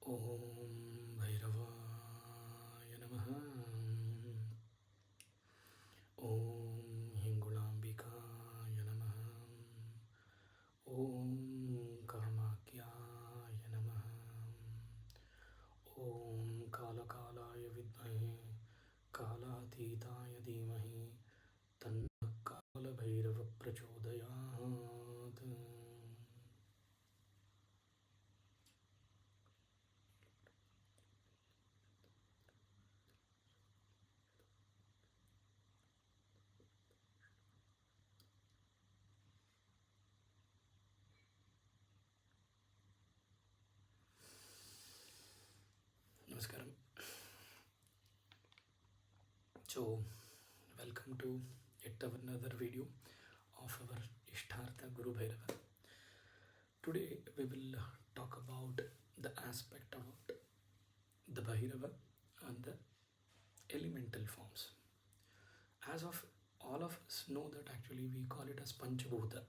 Om Bhairavaya Namaha. Om Hingulambikaya Namaha. Om Kamakyaya Namaha. Om Kalakalaya Vidmahe Kalatitaya Dhimahi Tanna Jala Bhairava Prachodayat. Namaskaram. So, welcome to yet another video of our Ishtartha Guru Bhairava. Today we will talk about the aspect of the Bhairava and the elemental forms. As of all of us know that actually we call it as Panchabhuta.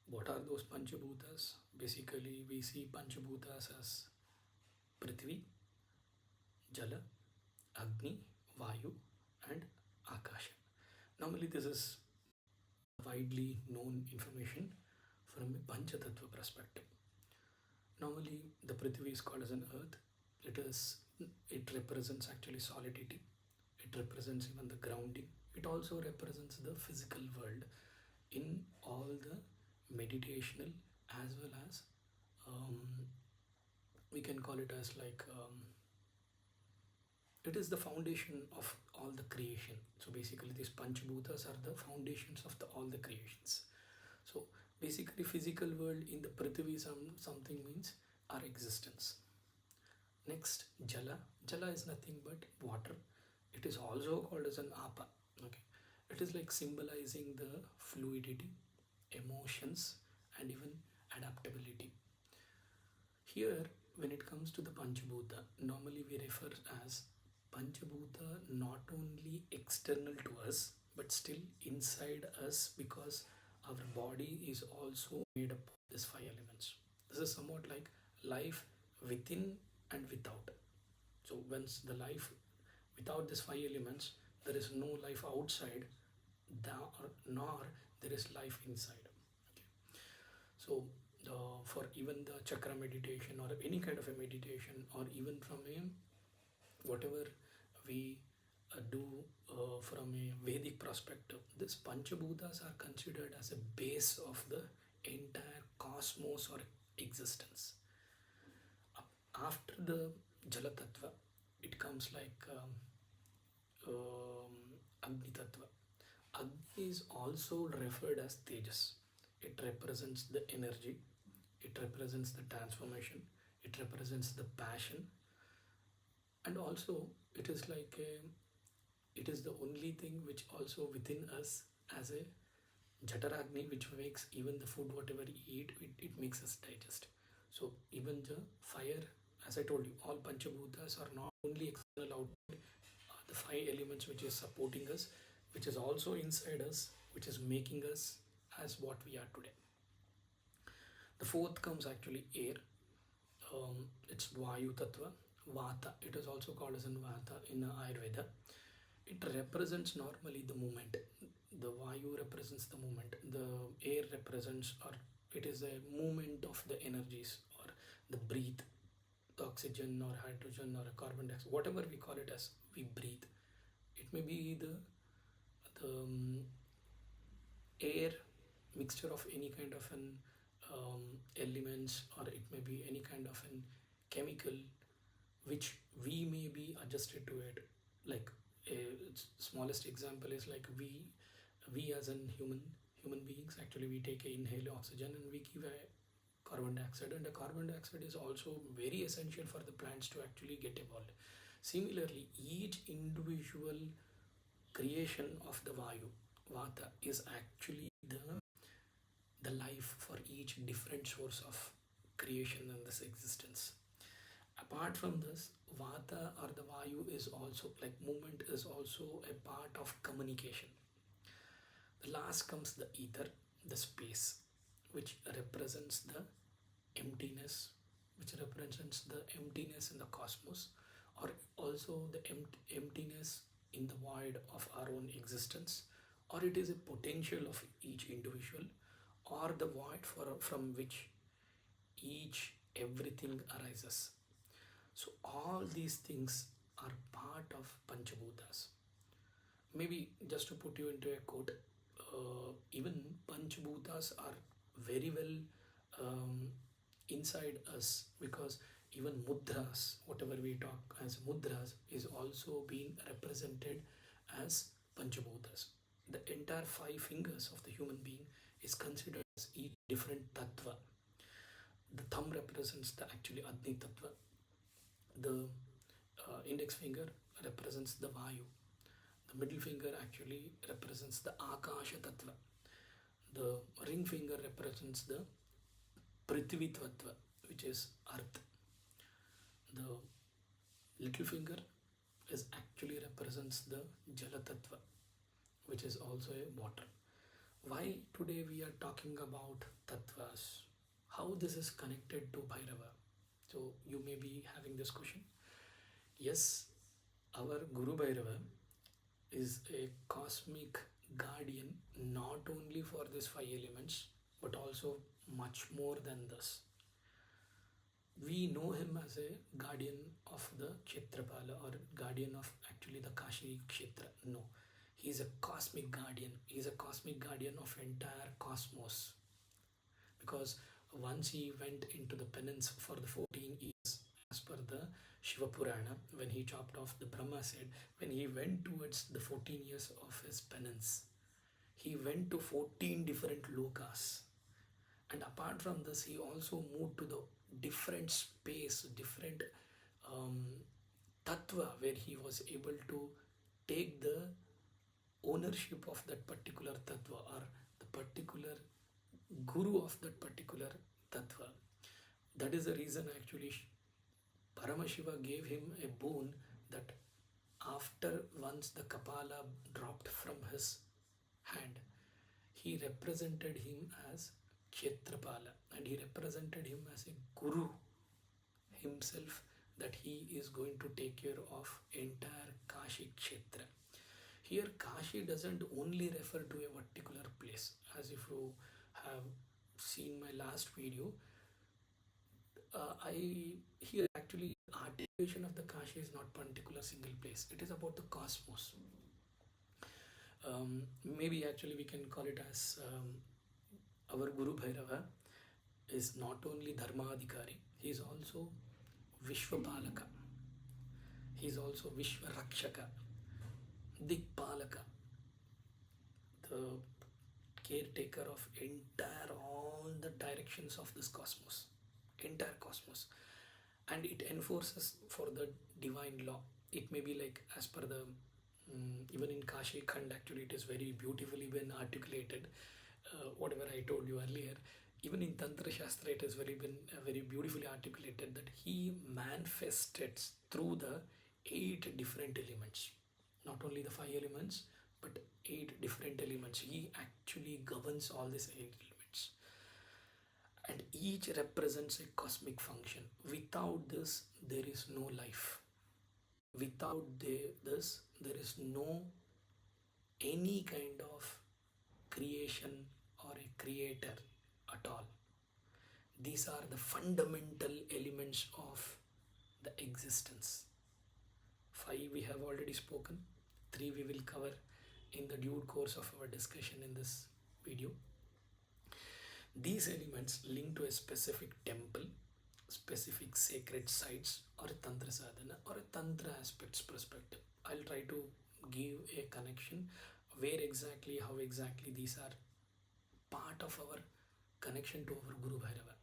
What are those Panchabhutas? Basically we see Panchabhutas as Prithvi, Jala, Agni, Vayu and Akasha. Normally this is widely known information from a Panchatattva perspective. Normally the Prithvi is called as an earth. It represents actually solidity. It represents even the grounding. It also represents the physical world in all the meditational as well as we can call it as like it is the foundation of all the creation. So basically these Panchabhutas are the foundations of all the creations. So basically physical world in the Prithvi something means our existence. Next, Jala. Jala is nothing but water. It is also called as an Apa. Okay, it is like symbolizing the fluidity, emotions, and even adaptability. Here, when it comes to the Panchabhuta, normally we refer as Panchabhuta not only external to us but still inside us, because our body is also made up of these five elements. This is somewhat like life within and without. So once the life without these five elements, there is no life outside, nor there is life inside. Okay. So for even the chakra meditation or any kind of a meditation, or even from a whatever we do from a Vedic perspective, these Panchabhutas are considered as a base of the entire cosmos or existence. After the Jala Tattva, it comes like Agni Tattva. Agni is also referred as Tejas. It represents the energy, it represents the transformation, it represents the passion, and also it is like it is the only thing which also within us as a Jataragni, which makes even the food whatever we eat, it makes us digest. So even the fire, as I told you, all Panchabhutas are not only external outside, the five elements which is supporting us, which is also inside us, which is making us as what we are today. The fourth comes actually air. It's Vayu Tattva, Vata. It is also called as an Vata in Ayurveda. It represents normally the movement. The Vayu represents the movement. The air represents, or it is a movement of the energies, or the breathe, the oxygen or hydrogen or a carbon dioxide, whatever we call it as, we breathe. It may be the air mixture of any kind of an elements, or it may be any kind of an chemical which we may be adjusted to it. Like a smallest example is like we as an human beings, actually we take a inhale oxygen and we give a carbon dioxide, and the carbon dioxide is also very essential for the plants to actually get evolved. Similarly, each individual creation of the Vayu, Vata, is actually the life for each different source of creation in this existence. Apart from this, Vata or the Vayu is also like movement, is also a part of communication. The last comes the ether, the space, which represents the emptiness, which represents the emptiness in the cosmos, or also the emptiness in the void of our own existence, or it is a potential of each individual, or the void from which each everything arises. So all these things are part of Panchabhutas. Maybe just to put you into a quote, even Panchabhutas are very well um, inside us, because even mudras, whatever we talk as mudras, is also being represented as Panchabhutas. The entire five fingers of the human being is considered as each different tattva. The thumb represents the actually Agni tattva. The index finger represents the Vayu. The middle finger actually represents the Akasha tattva. The ring finger represents the Prithvi tattva, which is earth. The little finger is actually represents the Jala tattva, which is also a water. Why today we are talking about tattvas? How this is connected to Bhairava? So you may be having this question. Yes, our Guru Bhairava is a cosmic guardian, not only for these five elements, but also much more than this. We know him as a guardian of the Kshetrapala, or guardian of actually the Kashi Kshetra. No, he is a cosmic guardian. He is a cosmic guardian of entire cosmos, because once he went into the penance for the 14 years, as per the Shiva Purana, when he chopped off, the Brahma said, when he went towards the 14 years of his penance, he went to 14 different lokas. And apart from this, he also moved to the different space, different tattva, where he was able to take the ownership of that particular tattva, or the particular guru of that particular tattva. That is the reason actually Paramashiva gave him a boon, that after once the Kapala dropped from his hand, he represented him as Kshetrapala, and he represented him as a guru himself, that he is going to take care of entire Kashi Kshetra. Here Kashi doesn't only refer to a particular place. As if you have seen my last video, here actually articulation of the Kashi is not particular single place. It is about the cosmos. Maybe actually we can call it as our Guru Bhairava is not only Dharmadhikari, he is also Vishwapalaka. He is also Vishwarakshaka, Dikpalaka, the caretaker of entire all the directions of this cosmos, entire cosmos, and it enforces for the divine law. It may be like as per the even in Kashi Khanda, actually it is very beautifully been articulated. Whatever I told you earlier, even in Tantra Shastra, it has been very beautifully articulated that he manifested through the 8 different elements, not only the 5 elements, but 8 different elements. He actually governs all these 8 elements, and each represents a cosmic function. Without this, there is no life. Without this, there is no any kind of creation or a creator at all. These are the fundamental elements of the existence. 5 we have already spoken, 3 we will cover in the due course of our discussion in this video. These elements link to a specific temple, specific sacred sites, or a Tantra Sadhana, or a Tantra aspects perspective. I'll try to give a connection where exactly, how exactly these are part of our connection to our Guru Bhairava.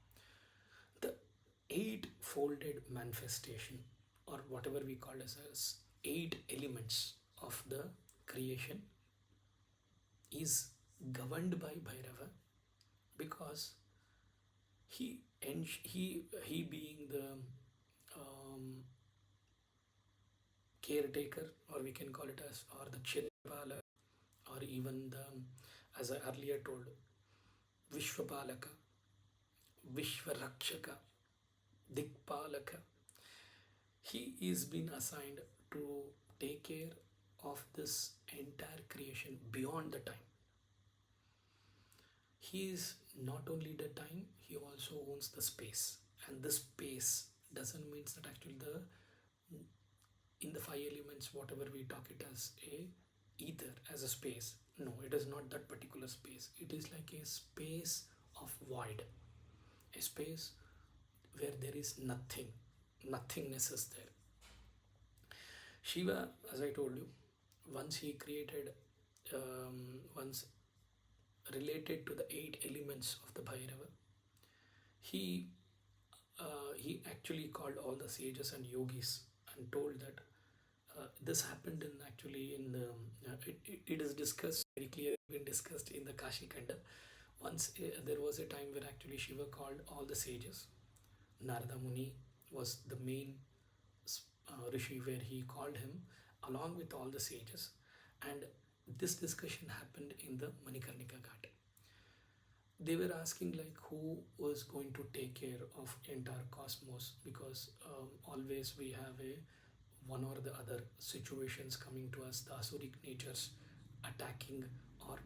The 8-folded manifestation, or whatever we call as 8 elements of the creation, is governed by Bhairava, because he being the caretaker, or we can call it as, or the Kshetrapala, or even the, as I earlier told, Vishwapalaka, Vishwarakshaka, Dikpalaka. He is been assigned to take care of this entire creation beyond the time. He is not only the time, he also owns the space. And this space doesn't mean that actually the in the five elements, whatever we talk it as a ether, as a space. No, it is not that particular space. It is like a space of void, a space where there is nothing, nothingness is there. Shiva, as I told you, once he created, once related to the eight elements of the Bhairava, he he actually called all the sages and yogis and told that this happened in actually in the it is discussed very clearly, been discussed in the Kashi Khanda. Once there was a time where actually Shiva called all the sages. Narada Muni was the main rishi where he called him along with all the sages, and this discussion happened in the Manikarnika Ghat. They were asking like who was going to take care of entire cosmos, because always we have a one or the other situations coming to us, the asuric natures attacking or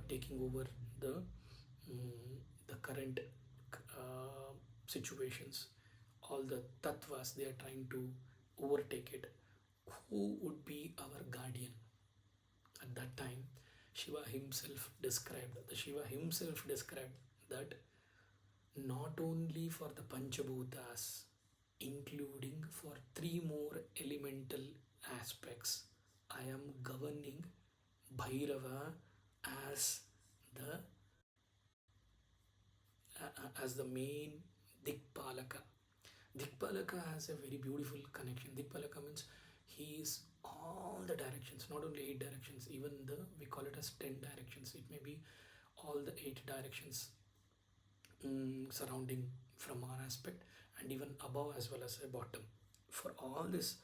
taking over the current situations. All the tattvas, they are trying to overtake it. Who would be our guardian? At that time, Shiva himself described, the Shiva himself described that not only for the Panchabhutas, including for three more elemental aspects, I am governing Bhairava as the as the main Dikpalaka. Dikpalaka has a very beautiful connection. Dikpalaka means he is all the directions, not only eight directions, even the we call it as 10 directions. It may be all the eight directions surrounding from our aspect, and even above as well as a bottom. For all this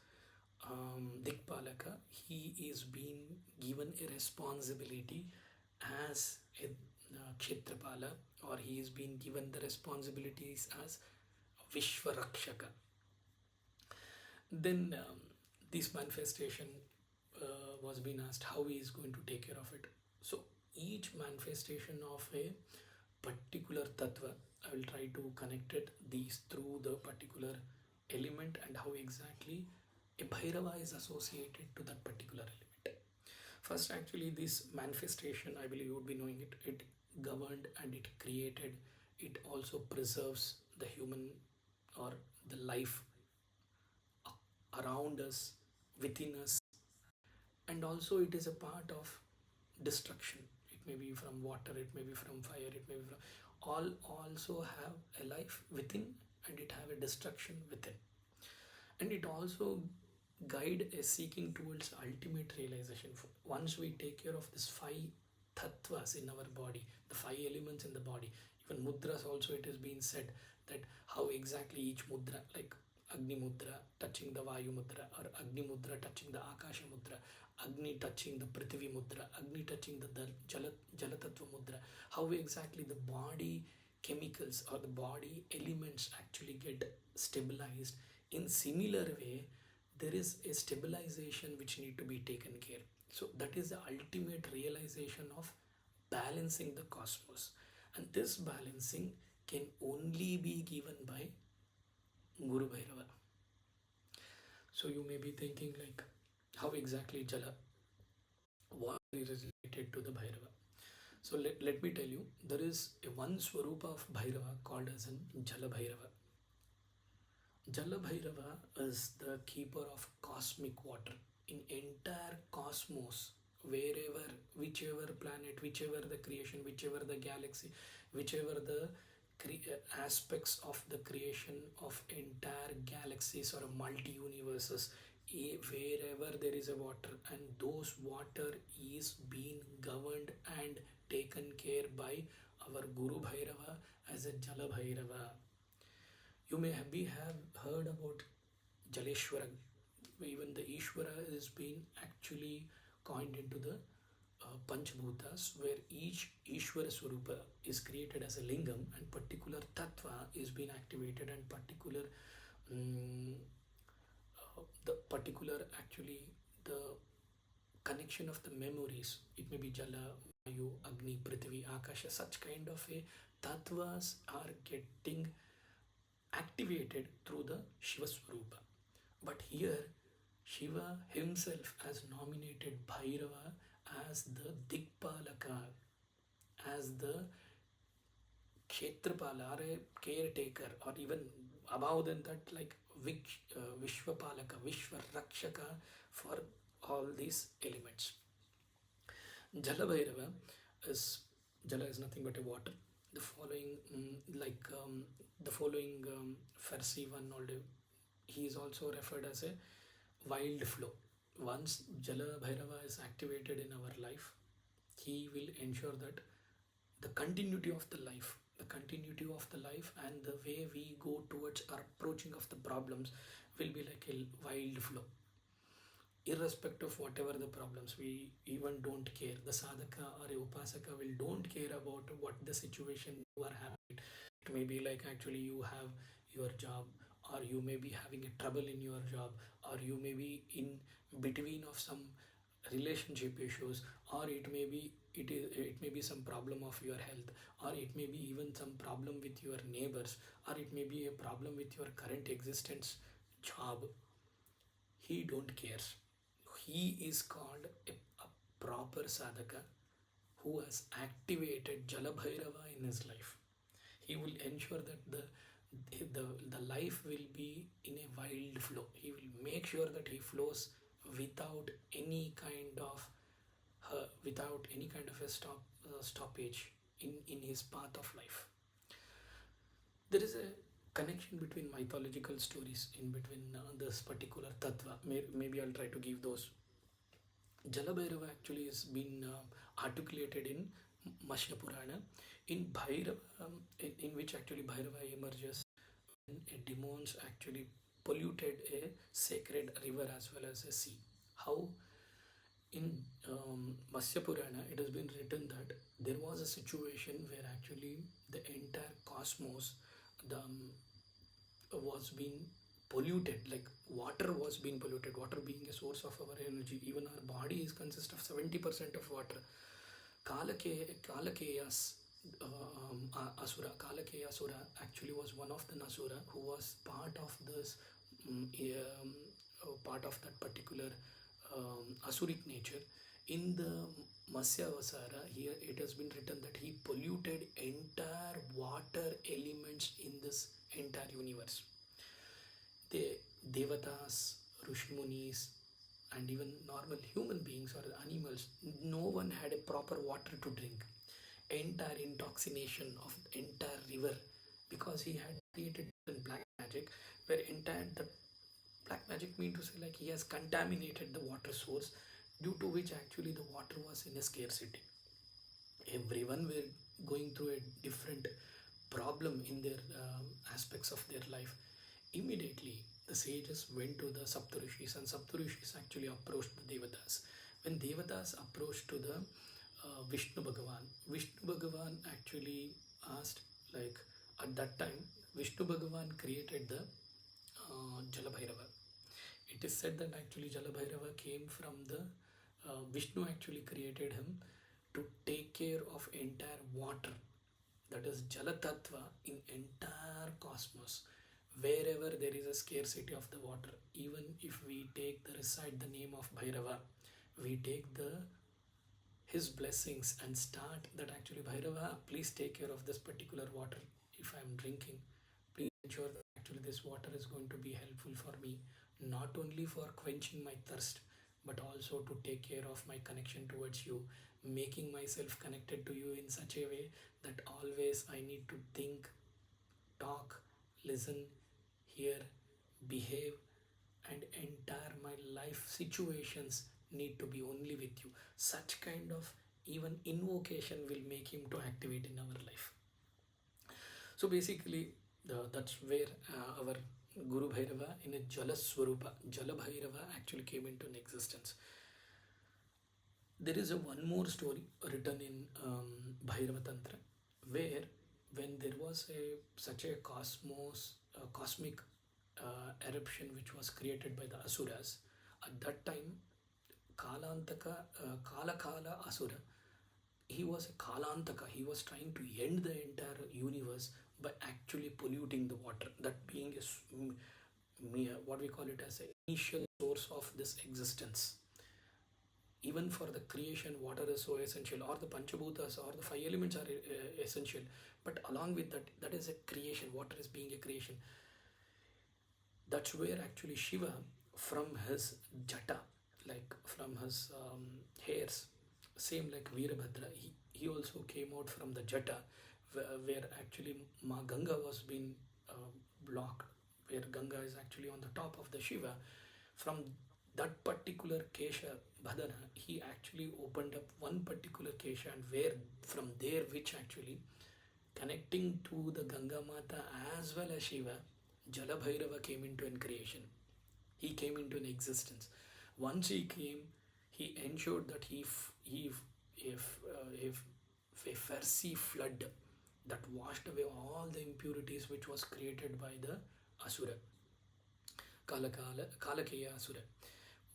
Dikpalaka, he is being given a responsibility as a Kshetrapala, or he is being given the responsibilities as Vishwarakshaka. Then this manifestation was being asked how he is going to take care of it. So each manifestation of a particular tattva, I will try to connect it these through the particular element and how exactly a Bhairava is associated to that particular element. First, actually, this manifestation, I believe you would be knowing it. It governed and it created. It also preserves the human or the life around us, within us, and also it is a part of destruction. It may be from water, it may be from fire, it may be from all also have a life within, and it have a destruction within, and it also guide a seeking towards ultimate realization. Once we take care of this five tattvas in our body, the five elements in the body, even mudras also it has been said that how exactly each mudra, like Agni Mudra touching the Vayu Mudra, or Agni Mudra touching the Akasha Mudra, Agni touching the Prithvi Mudra, Agni touching the Jala Tattva Mudra, how exactly the body chemicals or the body elements actually get stabilized. In similar way, there is a stabilization which need to be taken care. So that is the ultimate realization of balancing the cosmos, and this balancing can only be given by Guru Bhairava. So you may be thinking like how exactly Jala what is related to the Bhairava. So let me tell you, there is a one Swarupa of Bhairava called as an Jala Bhairava. Jala Bhairava is the keeper of cosmic water in entire cosmos, wherever, whichever planet, whichever the creation, whichever the galaxy, whichever the aspects of the creation of entire galaxies or multi-universes, wherever there is a water, and those water is being governed and taken care by our Guru Bhairava as a Jala Bhairava. You may have heard about Jaleshwara. Even the Ishwara is being actually coined into the Panchbhutas, where each Ishvara Swarupa is created as a lingam and particular tattva is being activated, and um, the particular actually the connection of the memories, it may be Jala, Vayu, Agni, Prithvi, Akasha, such kind of a tattvas are getting activated through the Shiva Swarupa. But here, Shiva himself has nominated Bhairava as the Dikpalaka, as the Kshetrapala, or a caretaker, or even above than that, like Vishwapalaka, Vishwa Rakshaka for all these elements. Jala Bhairava is, Jala is nothing but a water. The following, the following Farsi one, he is also referred as a wild flow. Once Jala Bhairava is activated in our life, he will ensure that the continuity of the life, and the way we go towards our approaching of the problems will be like a wild flow. Irrespective of whatever the problems, we even don't care. The sadhaka or a upasaka will don't care about what the situation you are having. It may be like actually you have your job, or you may be having a trouble in your job, or you may be in between of some relationship issues, or it may be some problem of your health, or it may be even some problem with your neighbors, or it may be a problem with your current existence job. He don't cares. He is called a proper sadhaka who has activated Jala Bhairava in his life. He will ensure that the life will be in a wild flow. He will make sure that he flows without any kind of a stoppage in his path of life. There is a connection between mythological stories in between this particular tattva. Maybe I'll try to give those. Jala Bhairava actually has been articulated in Mashya Purana, in Bhairava, in which actually Bhairava emerges when a demons actually polluted a sacred river as well as a sea. How? In Matsya Purana, it has been written that there was a situation where actually the entire cosmos was being polluted, like water was being polluted, water being a source of our energy. Even our body is consist of 70% of water. Kalakeyas Kalakeya Asura actually was one of the Nasura who was part of this part of that particular Asuric nature. In the Matsya Vasara, here it has been written that he polluted entire water elements in this entire universe. The Devatas, Rishmunis, and even normal human beings or animals, no one had a proper water to drink. Entire intoxication of entire river, because he had created black magic, where entire the black magic mean to say like he has contaminated the water source, due to which actually the water was in a scarcity. Everyone were going through a different problem in their aspects of their life. Immediately the sages went to the Saptarishis, and Saptarishis actually approached the Devatas. When Devatas approached to the Vishnu Bhagavan actually asked, like, at that time Vishnu Bhagavan created the Jala Bhairava. It is said that actually Jala Bhairava came from the Vishnu actually created him to take care of entire water, that is Jala Tattva, in entire cosmos. Wherever there is a scarcity of the water, even if we take the recite the name of Bhairava, we take his blessings and start that actually Bhairava, please take care of this particular water. If I am drinking, please ensure that actually this water is going to be helpful for me, not only for quenching my thirst, but also to take care of my connection towards you, making myself connected to you in such a way that always I need to think, talk, listen, hear, behave, and entire my life situations need to be only with you. Such kind of even invocation will make him to activate in our life. So basically, that's where our Guru Bhairava in a Jala Swarupa, Jala Bhairava actually came into existence. There is a one more story written in Bhairava Tantra, where when there was such a cosmic eruption which was created by the Asuras, at that time Kalantaka, Kala Asura, he was a Kalantaka. He was trying to end the entire universe by actually polluting the water. That being what we call it as an initial source of this existence. Even for the creation, water is so essential, or the Panchabhutas or the five elements are essential. But along with that, that is a creation. Water is being a creation. That's where actually Shiva, from his jata, like from his hairs, same like Veerabhadra, he also came out from the jata, where actually Ma Ganga was being blocked, where Ganga is actually on the top of the Shiva. From that particular Kesha Bhadana, he actually opened up one particular Kesha, and where from there, which actually connecting to the Ganga Mata as well as Shiva, Jala Bhairava came into an creation. He came into an existence. Once he came, he ensured that if a Farsi flood that washed away all the impurities which was created by the Asura, Kalakeya Asura.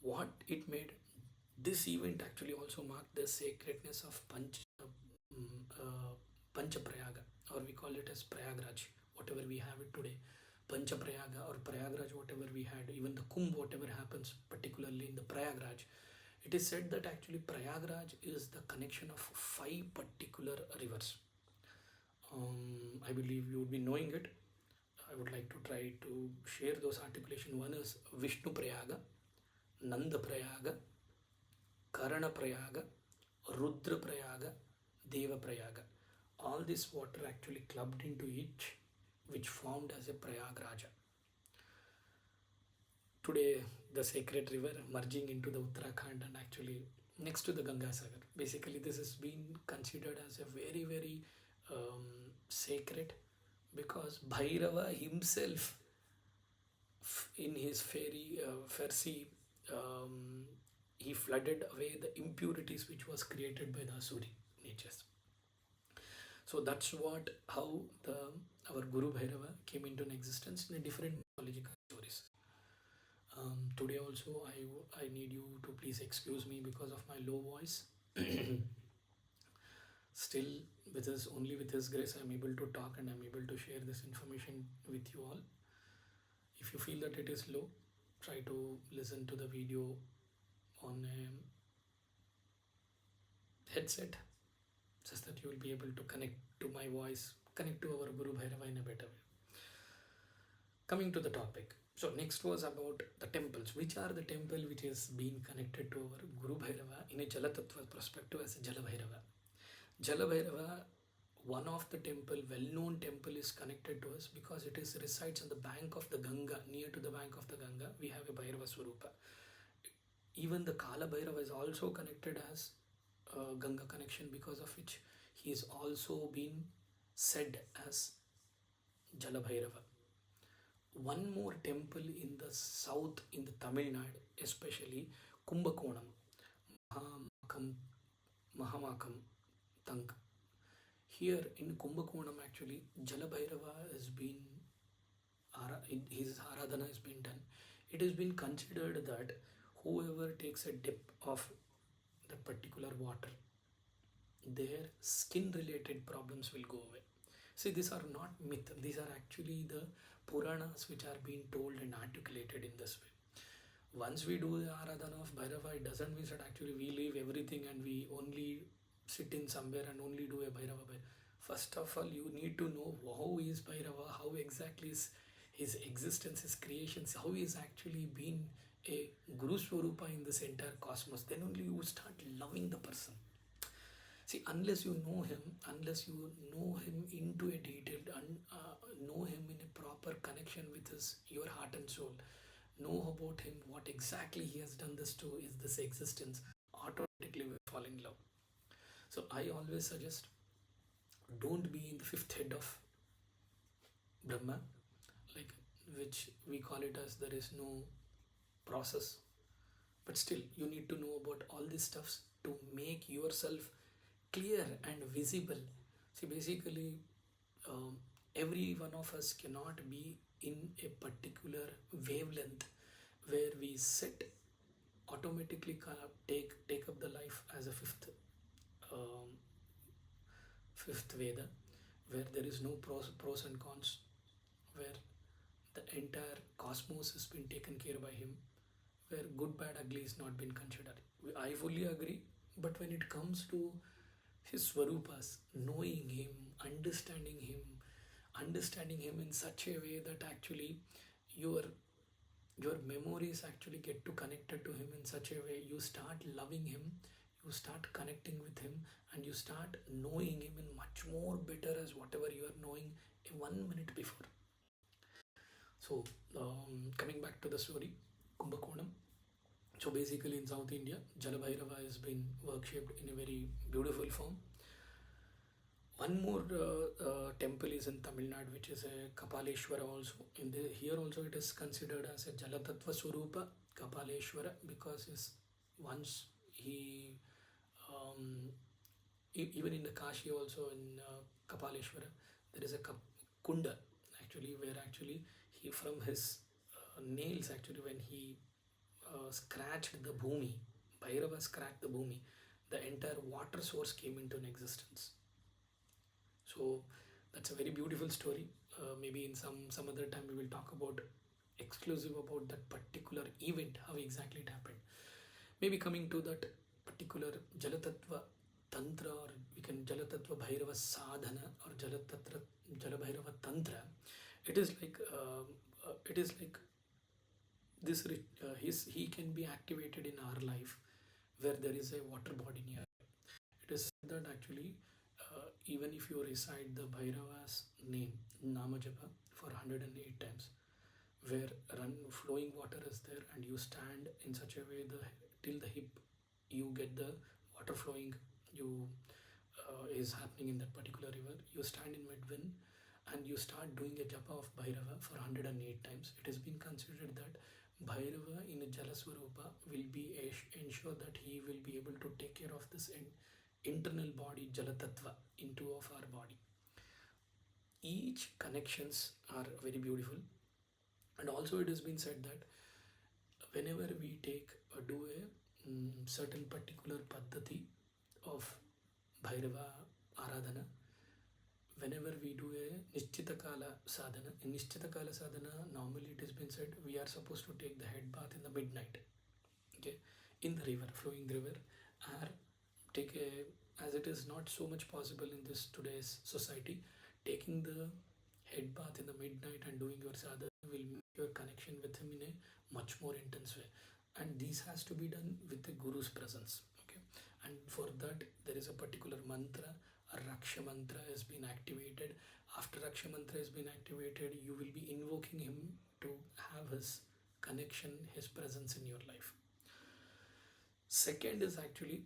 What it made, this event actually also marked the sacredness of Panchaprayaga, or we call it as Prayagraj, whatever we have it today. Panchaprayaga or Prayagraj, whatever we had, even the Kumbh, whatever happens, particularly in the Prayagraj. It is said that actually Prayagraj is the connection of 5 particular rivers. I believe you would be knowing it. I would like to try to share those articulation. One is Vishnu Prayaga, Nanda Prayaga, Karana Prayaga, Rudra Prayaga, Deva Prayaga. All this water actually clubbed into each, which formed as a Prayagraja. Today, the sacred river merging into the Uttarakhand and actually next to the Ganga Sagar. Basically, this has been considered as a very, very sacred, because Bhairava himself, in his Farsi, he flooded away the impurities which was created by the Asuri natures. So that's how our Guru Bhairava came into an existence in a different mythological stories. Today also I need you to please excuse me because of my low voice. Still, only with his grace I am able to talk and I am able to share this information with you all. If you feel that it is low, try to listen to the video on a headset, just that you will be able to connect to my voice, connect to our Guru Bhairava in a better way. Coming to the topic. So next was about the temples. Which are the temple which is being connected to our Guru Bhairava in a Jala Tattva perspective as a Jala Bhairava. Jala Bhairava, one of the well-known temple is connected to us because it resides on the bank of the Ganga, near to the bank of the Ganga. We have a Bhairava Swarupa. Even the Kala Bhairava is also connected as Ganga connection, because of which he is also been said as Jala Bhairava. One more temple in the south, in the Tamil Nadu, especially Kumbakonam, Mahamakam, Tank. Here in Kumbakonam, actually, Jala Bhairava has been, his Aradhana has been done. It has been considered that whoever takes a dip of that particular water, their skin related problems will go away. See, these are not myth, these are actually the Puranas which are being told and articulated in this way. Once we do the Aradhana of Bhairava, it doesn't mean that actually we leave everything and we only sit in somewhere and only do a Bhairava. First of all, you need to know how is Bhairava, how exactly is his existence, his creations, how he is actually been a Guru Swarupa in this entire cosmos. Then only you start loving the person. See, unless you know him into a detail, know him in a proper connection with your heart and soul, know about him, what exactly he has done this to, is this existence, automatically we fall in love. So I always suggest, don't be in the 5th head of Brahma, like which we call it as there is no process. But still, you need to know about all these stuffs to make yourself clear and visible. See, basically, every one of us cannot be in a particular wavelength where we set automatically take up the life as a um, fifth Veda, where there is no pros and cons, where the entire cosmos has been taken care by him, where good, bad, ugly is not been considered. I fully agree, but when it comes to his Swarupas, knowing him, understanding him, understanding him in such a way that actually your your memories actually get to connected to him in such a way, you start loving him, you start connecting with him, and you start knowing him in much more better as whatever you are knowing 1 minute before. So, coming back to the story, Kumbakonam. So basically in South India, Jala Bhairava has been work-shaped in a very beautiful form. One more temple is in Tamil Nadu, which is a Kapaleshwara also. Here also it is considered as a Jala Tattva Swarupa Kapaleshwara, because once he even in the Kashi also, in Kapaleshwara, there is a Kunda actually, where actually he from his nails, actually when he scratched the bhumi, Bhairava scratched the bhumi, the entire water source came into an existence. So that's a very beautiful story. Maybe in some other time we will talk about exclusive about that particular event, how exactly it happened. Maybe coming to that particular Jalatattva Tantra, or we can Jalatattva Bhairava Sadhana, or Jala Bhairava Tantra. It is like this. He can be activated in our life where there is a water body near. It is said that actually, even if you recite the Bhairava's name, Namajapa, for 108 times, where flowing water is there, and you stand in such a way till the hip, you get the water flowing, you is happening in that particular river. You stand in midwind and you start doing a japa of Bhairava for 108 times. It has been considered that Bhairava in a Jalaswarupa will be ensure that he will be able to take care of this internal body Jalatattva into of our body. Each connections are very beautiful, and also it has been said that whenever we do a certain particular paddhati of Bhairava Aradhana, whenever we do a Nishchitakala Sadhana, in Nishchitakala Sadhana, normally it has been said we are supposed to take the head bath in the midnight, okay, in the river, flowing river, or take a, as it is not so much possible in this today's society, taking the head bath in the midnight and doing your sadhana will make your connection with him in a much more intense way. And this has to be done with the Guru's presence, okay. And for that there is a particular mantra, a Raksha mantra has been activated. After Raksha mantra has been activated, you will be invoking him to have his connection, his presence in your life. Second is actually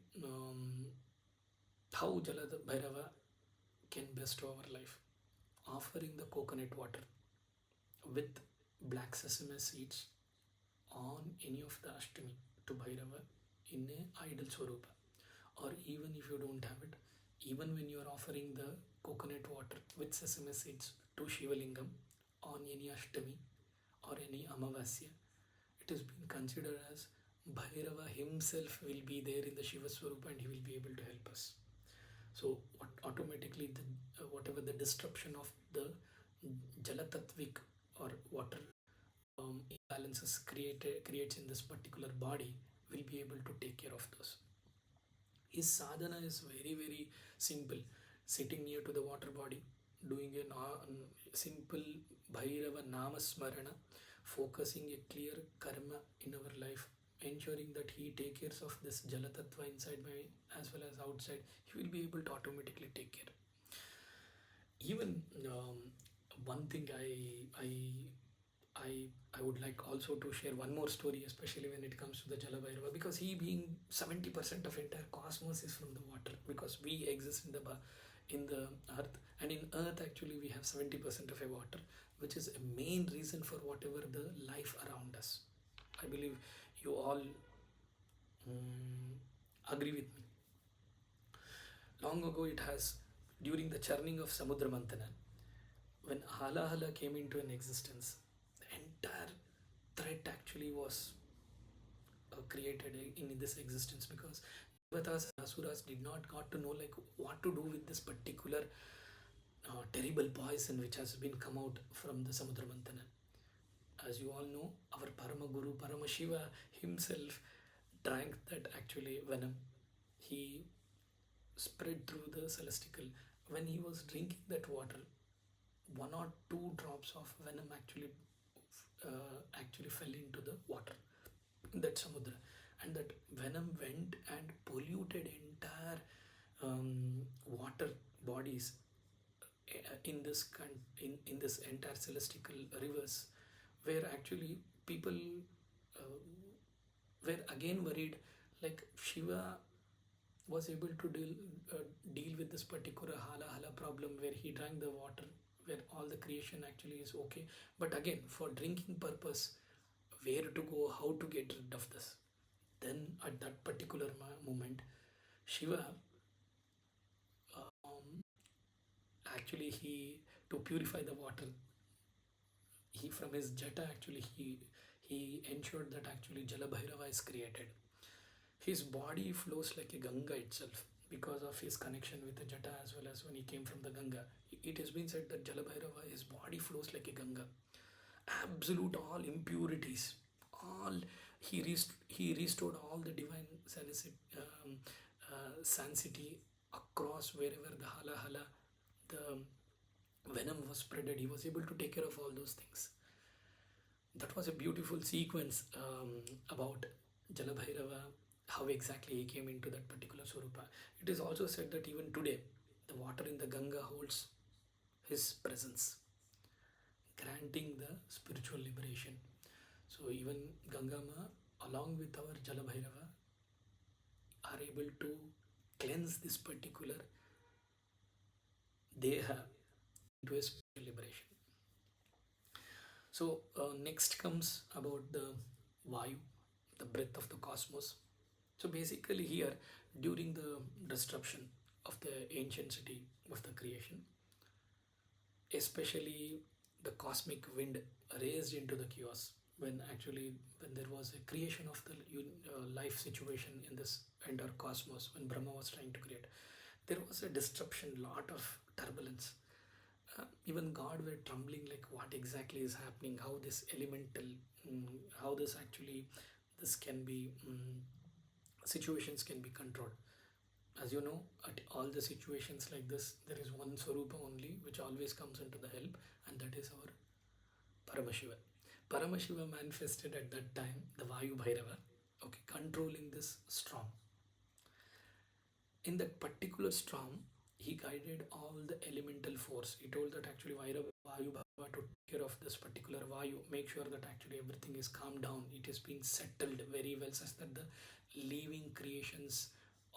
how Jala Bhairava can bestow our life. Offering the coconut water with black sesame seeds on any of the Ashtami to Bhairava in a idol Swarupa. Or even if you don't have it, even when you are offering the coconut water with sesame seeds to Shivalingam on any Ashtami or any Amavasya, it has been considered as Bhairava himself will be there in the Shiva Swarupa and he will be able to help us. So automatically whatever the disruption of the Jalatatvik or water imbalances creates in this particular body will be able to take care of those. His sadhana is very very simple. Sitting near to the water body, doing a simple Bhairava Nama Smarana, focusing a clear karma in our life, ensuring that he takes care of this Jalatattva inside my as well as outside, he will be able to automatically take care. Even one thing I would like also to share one more story, especially when it comes to the Jala Bhairava, because he being 70% of entire cosmos is from the water, because we exist in the earth, and in earth actually we have 70% of a water, which is a main reason for whatever the life around us. I believe you all agree with me. Long ago, it has, during the churning of Samudra Mantana, when Hala Hala came into an existence, the entire threat actually was created in this existence, because Devatas and Asuras did not got to know like what to do with this particular terrible poison which has been come out from the Samudra Mantana. As you all know, our Parama Guru, Parama Shiva himself drank that actually venom. He spread through the celestial. When he was drinking that water, 1 or 2 drops of venom actually fell into the water, that Samudra, and that venom went and polluted entire water bodies in this entire celestial rivers, where actually people uh, were again worried, like Shiva was able to deal with this particular hala hala problem, where he drank the water, where all the creation actually is okay, but again for drinking purpose, where to go, how to get rid of this. Then at that particular moment, Shiva, actually he, to purify the water, he from his jata actually he ensured that actually Jala Bhairava is created. His body flows like a Ganga itself, because of his connection with the jata, as well as when he came from the Ganga. It has been said that Jala Bhairava, his body flows like a Ganga. Absolute all impurities, all he restored all the divine sanctity across wherever the hala hala, the venom was spreaded. He was able to take care of all those things. That was a beautiful sequence about Jala Bhairava, how exactly he came into that particular Swarupa. It is also said that even today, the water in the Ganga holds his presence, granting the spiritual liberation. So even Gangama, along with our Jala Bhairava, are able to cleanse this particular deha into a spiritual liberation. So next comes about the Vayu, the breath of the cosmos. So basically here, during the disruption of the ancient city of the creation, especially the cosmic wind raised into the chaos, when actually when there was a creation of the life situation in this entire cosmos, when Brahma was trying to create, there was a disruption, lot of turbulence. Even God were trembling, like what exactly is happening, how this elemental, how this actually, this can be, situations can be controlled. As you know, at all the situations like this, there is one Swarupa only which always comes into the help, and that is our Paramashiva. Paramashiva manifested at that time the Vayu Bhairava, okay, controlling this storm. In that particular storm, he guided all the elemental force. He told that actually Vayu Bhava to take care of this particular Vayu, make sure that actually everything is calmed down, it is being settled very well, such that the living creations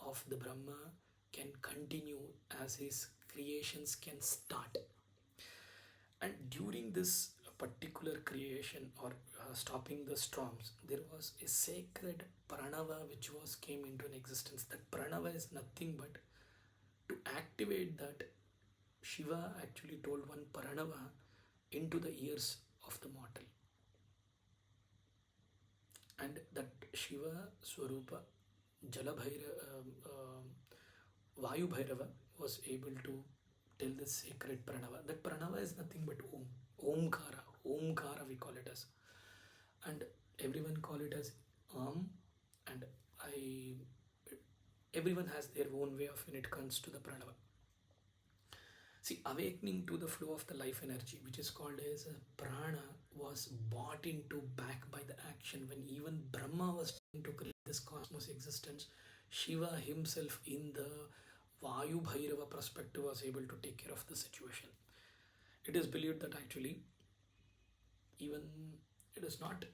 of the Brahma can continue, as his creations can start. And during this particular creation, or stopping the storms, there was a sacred pranava which was came into an existence. That pranava is nothing but to activate that. Shiva actually told one pranava into the ears of the mortal, and that Shiva Swarupa Jala Bhairava, Vayu Bhairava was able to tell the sacred pranava. That pranava is nothing but Om, Omkara, Omkara we call it as, and everyone call it as and I. Everyone has their own way of when it comes to the pranava. See, awakening to the flow of the life energy, which is called as a prana, was bought into back by the action. When even Brahma was trying to create this cosmos existence, Shiva himself in the Vayu Bhairava perspective was able to take care of the situation. It is believed that actually, even it is not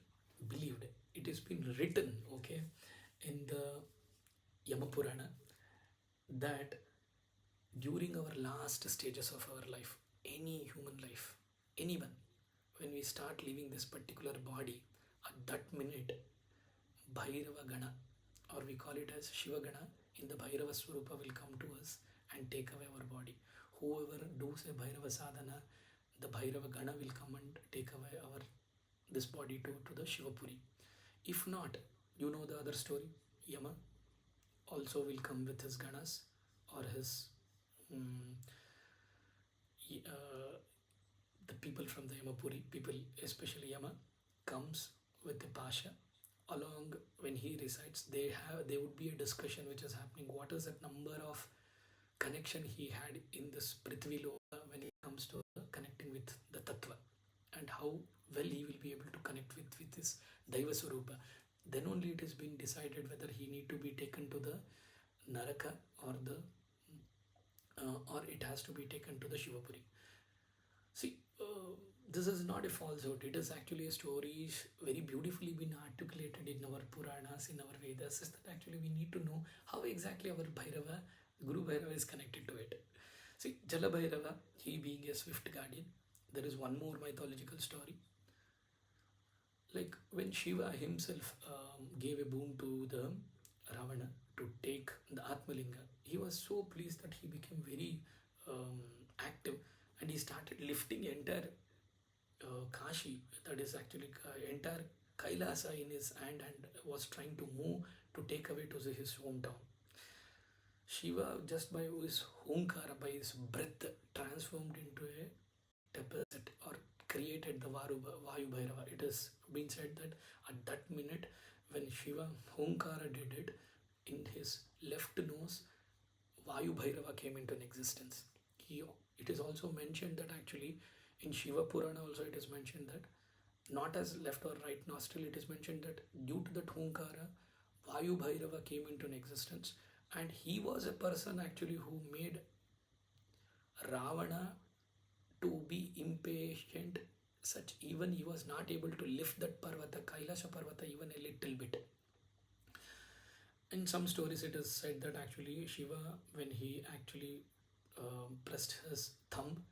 believed, it has been written, okay, in the Yamapurana, that during our last stages of our life, any human life, anyone, when we start leaving this particular body, at that minute, Bhairava Gana, or we call it as Shiva Gana, in the Bhairava Swarupa will come to us and take away our body. Whoever does a Bhairava sadhana, the Bhairava Gana will come and take away our this body to the Shivapuri. If not, you know the other story, Yama also will come with his Ganas or his um, the people from the Yamapuri, people especially Yama, comes with the Pasha. Along when he recites, there would be a discussion which is happening. What is that number of connection he had in this Prithvi Loka when it comes to connecting with the Tattva, and how well he will be able to connect with his Daiva Swarupa. Then only it has been decided whether he need to be taken to the Naraka or it has to be taken to the Shivapuri. See, this is not a falsehood. It is actually a story very beautifully been articulated in our Puranas, in our Vedas. Is that actually we need to know how exactly our Bhairava, Guru Bhairava is connected to it. See, Jala Bhairava, he being a swift guardian, there is one more mythological story. Like when Shiva himself gave a boon to the Ravana to take the Atmalinga, he was so pleased that he became very active, and he started lifting entire Kashi, that is actually entire Kailasa in his hand, and was trying to move to take away to his hometown. Shiva, just by his hunkara, by his breath, transformed into a deposit or created the Vayu Bhairava. It has been said that at that minute when Shiva hunkara did it, in his left nose, Vayu Bhairava came into existence. It is also mentioned that actually in Shiva Purana also it is mentioned that not as left or right nostril, it is mentioned that due to that hunkara, Vayu Bhairava came into existence, and he was a person actually who made Ravana to be impatient, such even he was not able to lift that Parvata, Kailasha Parvata, even a little bit. In some stories it is said that actually Shiva, when he actually pressed his thumb,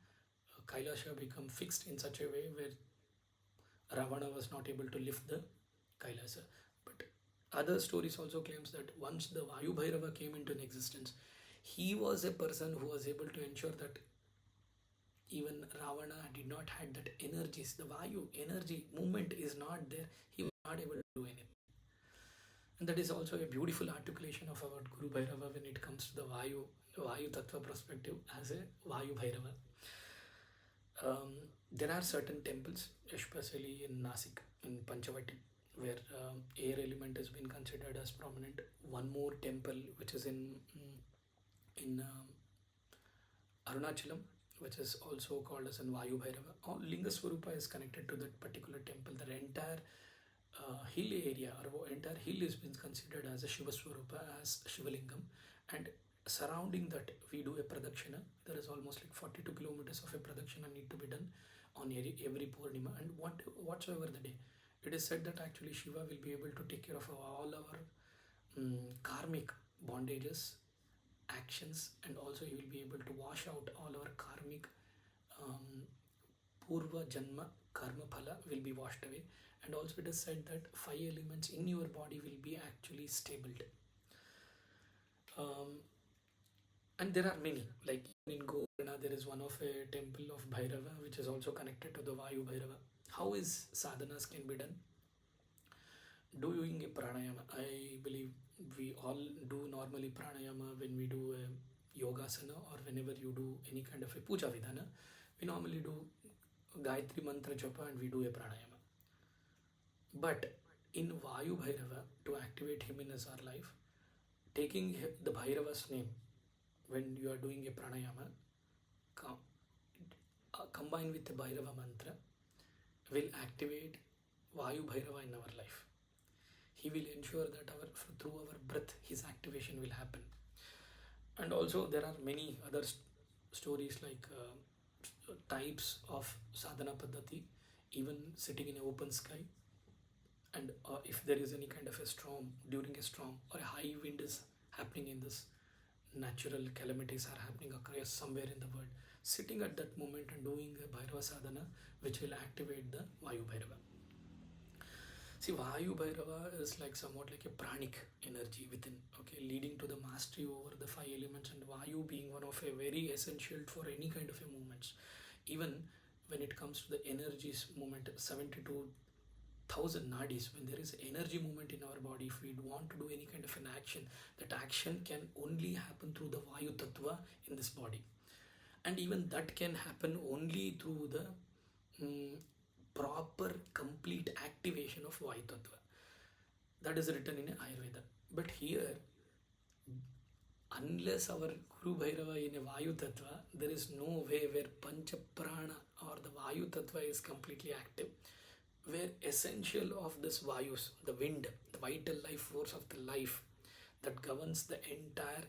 Kailasha became fixed in such a way where Ravana was not able to lift the Kailasa. But other stories also claims that once the Vayu Bhairava came into existence, he was a person who was able to ensure that even Ravana did not had that energies, the Vayu energy movement is not there. He was not able to do anything. And that is also a beautiful articulation of our Guru Bhairava when it comes to the Vayu Tattva perspective as a Vayu Bhairava. There are certain temples, especially in Nasik, in Panchavati, where air element has been considered as prominent. One more temple which is in Arunachalam, which is also called as an Vayu Bhairava. All Linga Swarupa is connected to that particular temple. The entire hill area or entire hill has been considered as a Shiva Swarupa, as Shivalingam, and surrounding that we do a pradakshina. There is almost like 42 kilometers of a pradakshina need to be done on every Purnima, and whatsoever the day. It is said that actually Shiva will be able to take care of all our karmic bondages, actions, and also he will be able to wash out all our karmic Purva Janma Karma Phala will be washed away. And also it is said that 5 elements in your body will be actually stabled. And there are many, like in Govardhana there is one of a temple of Bhairava which is also connected to the Vayu Bhairava. How is sadhanas can be done? Doing a pranayama. I believe we all do normally pranayama when we do a yogasana or whenever you do any kind of a puja vidhana. We normally do Gayatri mantra japa and we do a pranayama. But in Vayu Bhairava, to activate him in our life, taking the Bhairava's name when you are doing a pranayama, combined with the Bhairava mantra, will activate Vayu Bhairava in our life. He will ensure that through our breath, his activation will happen. And also there are many other stories like types of sadhana paddhati, even sitting in an open sky, and if there is any kind of a storm, during a storm or a high wind is happening in this, natural calamities are happening across somewhere in the world, sitting at that moment and doing a Bhairava sadhana which will activate the Vayu Bhairava. See, Vayu Bhairava is like somewhat like a pranic energy within, okay, leading to the mastery over the five elements, and Vayu being one of a very essential for any kind of a movements. Even when it comes to the energies movement, 72,000 nadis, when there is energy movement in our body, if we want to do any kind of an action, that action can only happen through the Vayu Tattva in this body. And even that can happen only through the mm, proper complete activation of Vayu Tattva. That is written in Ayurveda. But here, unless our Guru Bhairava in a Vayu Tattva, there is no way where Pancha Prana or the Vayu Tattva is completely active. Where essential of this Vayus, the wind, the vital life force of the life that governs the entire,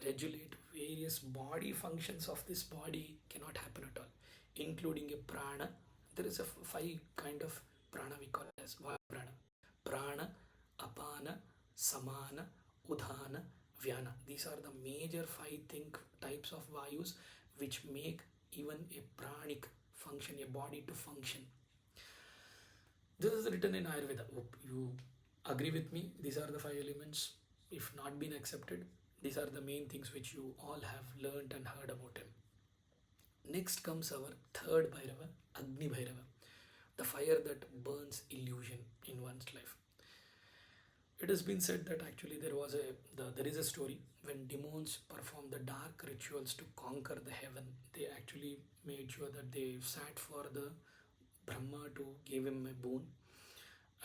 regulate various body functions of this body cannot happen at all, including a prana. There is a five kind of prana we call as Vayu prana. Prana, apana, samana, udhana, vyana. These are the major five types of Vayus which make even a pranic function, a body to function. This is written in Ayurveda. Hope you agree with me. These are the five elements. If not been accepted, these are the main things which you all have learned and heard about him. Next comes our third Bhairava, Agni Bhairava, the fire that burns illusion in one's life. It has been said that actually there is a story when demons performed the dark rituals to conquer the heaven. They actually made sure that they sat for the Brahma to give him a boon,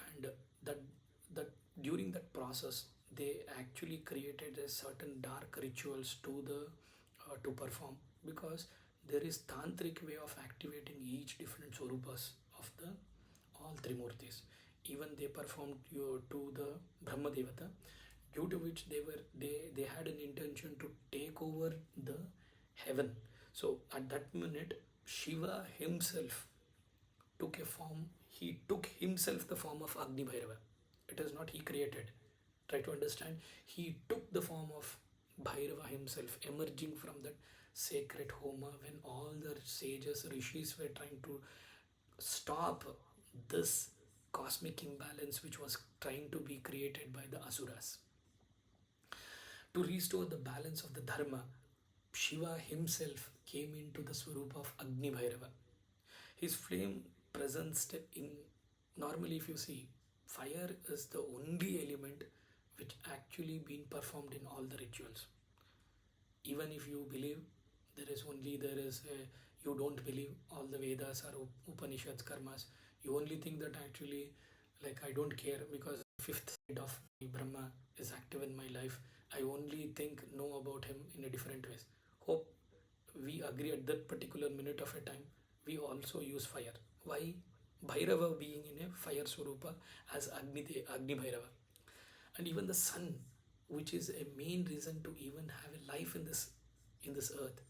and that during that process they actually created a certain dark rituals to perform, because there is tantric way of activating each different swarupas of the all three murtis. Even they performed to the Brahma Devata, due to which they had an intention to take over the heaven. So at that minute, Shiva himself took a form. He took himself the form of Agni Bhairava. It is not he created. Try to understand. He took the form of Bhairava himself, emerging from that sacred Homa when all the sages, rishis were trying to stop this cosmic imbalance which was trying to be created by the Asuras. To restore the balance of the Dharma, Shiva himself came into the Swarupa of Agni Bhairava. His flame presence in, normally if you see, fire is the only element which actually been performed in all the rituals. Even if you believe you don't believe all the Vedas or Upanishads, karmas, you only think that actually, like, I don't care because fifth side of Brahma is active in my life. I only know about him in a different ways. Hope we agree at that particular minute of a time, we also use fire. Why? Bhairava being in a fire Swarupa as Agni Bhairava. And even the sun, which is a main reason to even have a life in this earth,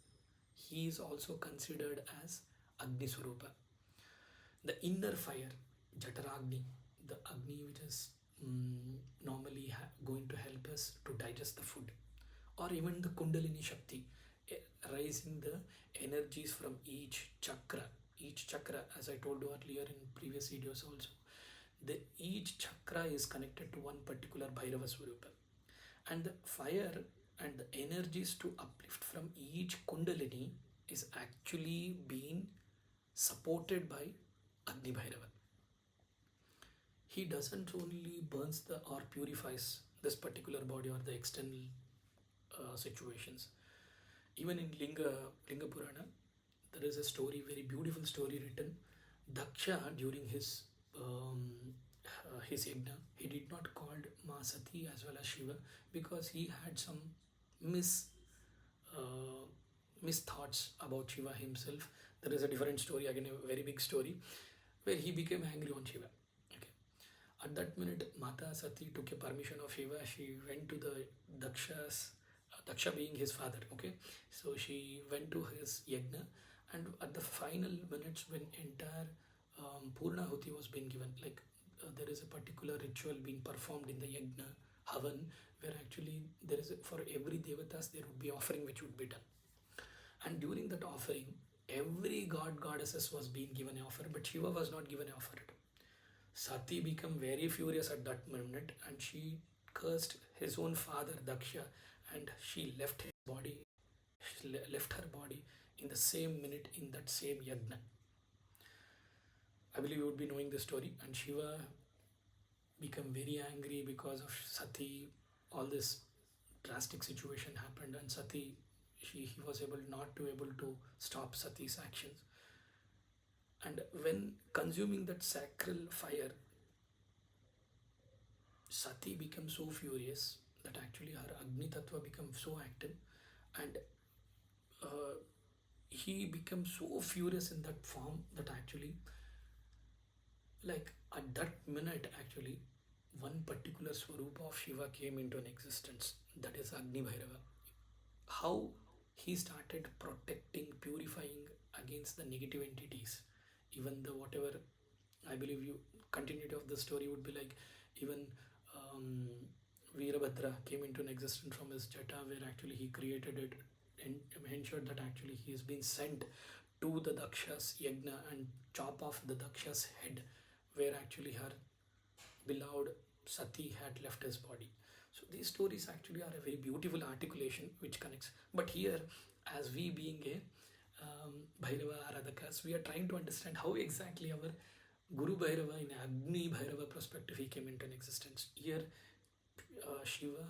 he is also considered as Agni Swarupa. The inner fire, Jataragni, the Agni which is normally going to help us to digest the food, or even the Kundalini Shakti, raising the energies from each chakra. Each chakra, as I told you earlier in previous videos also, each chakra is connected to one particular Bhairava Swarupa. And the fire and the energies to uplift from each Kundalini is actually being supported by Agni Bhairava. He doesn't only burns or purifies this particular body or the external situations. Even in Linga Purana, there is a story, very beautiful story written. Daksha, during his yajna, he did not call Ma Sati as well as Shiva, because he had some thoughts about Shiva himself. There is a different story, again a very big story, where he became angry on Shiva. Okay. At that minute, Mata Sati took a permission of Shiva. She went to the Daksha being his father. Okay, so she went to his yajna, and at the final minutes when entire Purnahuti was being given, like there is a particular ritual being performed in the yajna havan, where actually for every devatas there would be offering which would be done, and during that offering every goddesses was being given an offer, but Shiva was not given an offer. Sati became very furious at that moment and she cursed his own father Daksha, and she left his body, left her body in the same minute in that same yagna. I believe you would be knowing the story. And Shiva became very angry because of Sati. All this drastic situation happened, and Sati, he was able to stop Sati's actions. And when consuming that sacral fire, Sati became so furious that actually her Agni Tattva became so active, and uh, he became so furious in that form that actually, like at that minute, actually, one particular Swarupa of Shiva came into an existence, that is Agni Bhairava. How he started protecting, purifying against the negative entities, even the whatever, I believe you continuity of the story would be like, even um, Veerabhadra came into an existence from his jata, where actually he created it and ensured that actually he has been sent to the Daksha's yagna and chop off the Daksha's head, where actually her beloved Sati had left his body. So these stories actually are a very beautiful articulation which connects. But here, as we being a Bhairava Aradhakas, we are trying to understand how exactly our Guru Bhairava in Agni Bhairava perspective he came into an existence. Here, Shiva,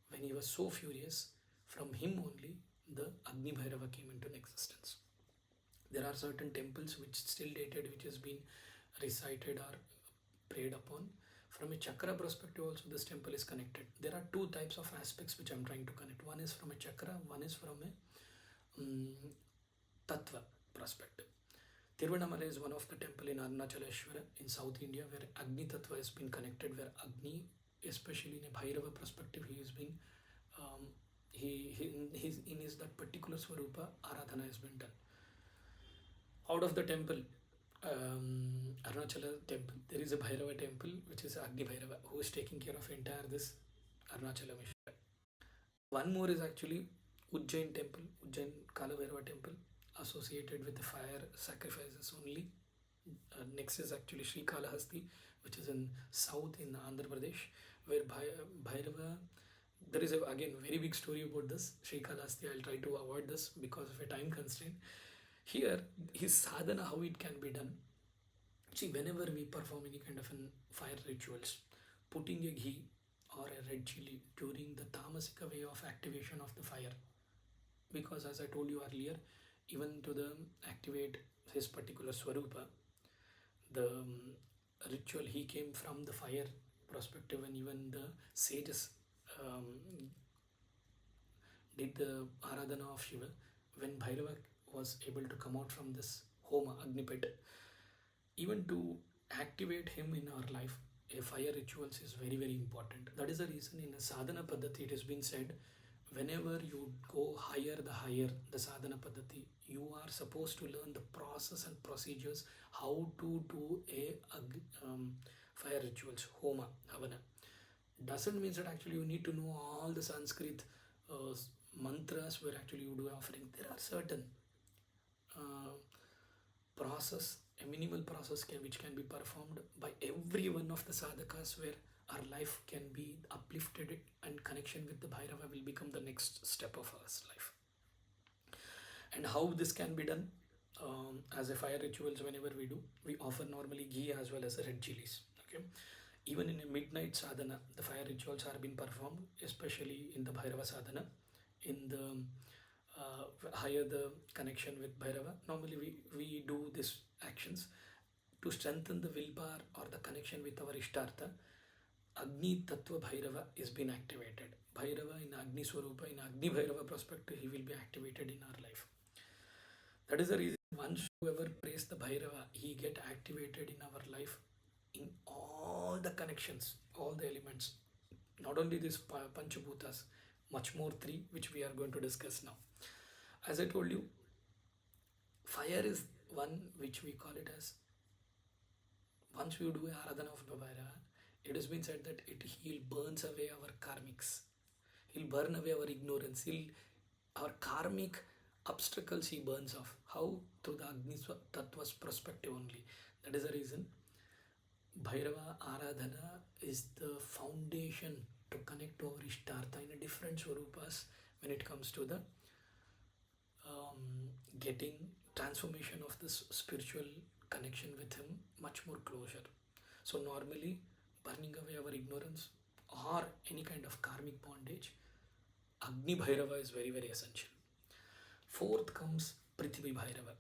when he was so furious, from him only the Agni Bhairava came into an existence. There are certain temples which still dated, which has been recited or prayed upon. From a chakra perspective also this temple is connected. There are two types of aspects which I'm trying to connect. One is from a chakra, one is from a tattva perspective. Tiruvannamalai is one of the temple in Arunachaleshwara in South India where Agni Tattva has been connected, where Agni, especially in a Bhairava perspective, he has been in his that particular Swarupa Aradhana has been done. Out of the temple, Arunachala temple, there is a Bhairava temple which is Agni Bhairava who is taking care of entire this Arunachala mission. One more is actually Ujjain temple, Ujjain Kala Bhairava temple, associated with the fire sacrifices only. Next is actually Sri Kalahasti, which is in south in Andhra Pradesh, where Bhairava. There is again very big story about this Sri Kalahasti. I'll try to avoid this because of a time constraint. Here, his sadhana, how it can be done. See, whenever we perform any kind of fire rituals, putting a ghee or a red chili during the tamasika way of activation of the fire, because as I told you earlier, even to the activate his particular swarupa, the ritual he came from the fire perspective, and even the sages um, did the aradhana of Shiva when Bhairava was able to come out from this homa Agnipet. Even to activate him in our life, a fire rituals is very very important. That is the reason in the sadhana paddhati it has been said, whenever you go higher the sadhana paddhati, you are supposed to learn the process and procedures how to do a fire rituals, homa, havana. Doesn't mean that actually you need to know all the Sanskrit mantras where actually you do offering. There are certain process, a minimal process which can be performed by every one of the sadhakas, where our life can be uplifted and connection with the Bhairava will become the next step of our life. And how this can be done, as a fire rituals, whenever we offer normally ghee as well as red chilies. Okay, even in a midnight sadhana, the fire rituals are being performed, especially in the Bhairava sadhana. In the higher the connection with Bhairava, normally we do these actions to strengthen the willpower or the connection with our Ishtartha. Agni Tattva Bhairava is being activated. Bhairava in Agni Swarupa, in Agni Bhairava perspective, he will be activated in our life. That is the reason once whoever prays the Bhairava, he get activated in our life in all the connections, all the elements. Not only this Panchabhutas, much more three, which we are going to discuss now. As I told you, fire is one which we call it as, once we do a Aradhana of Bhairava, it has been said that he'll burns away our karmics. He'll burn away our ignorance. Our karmic obstacles he burns off. How? Through the Agni Tattva's perspective only. That is the reason Bhairava Aradhana is the foundation to connect to our Ishtartha in a different Swarupas when it comes to the getting transformation of this spiritual connection with him much more closer. So normally burning away our ignorance or any kind of karmic bondage, Agni Bhairava is very essential. Fourth comes Prithvi Bhairava.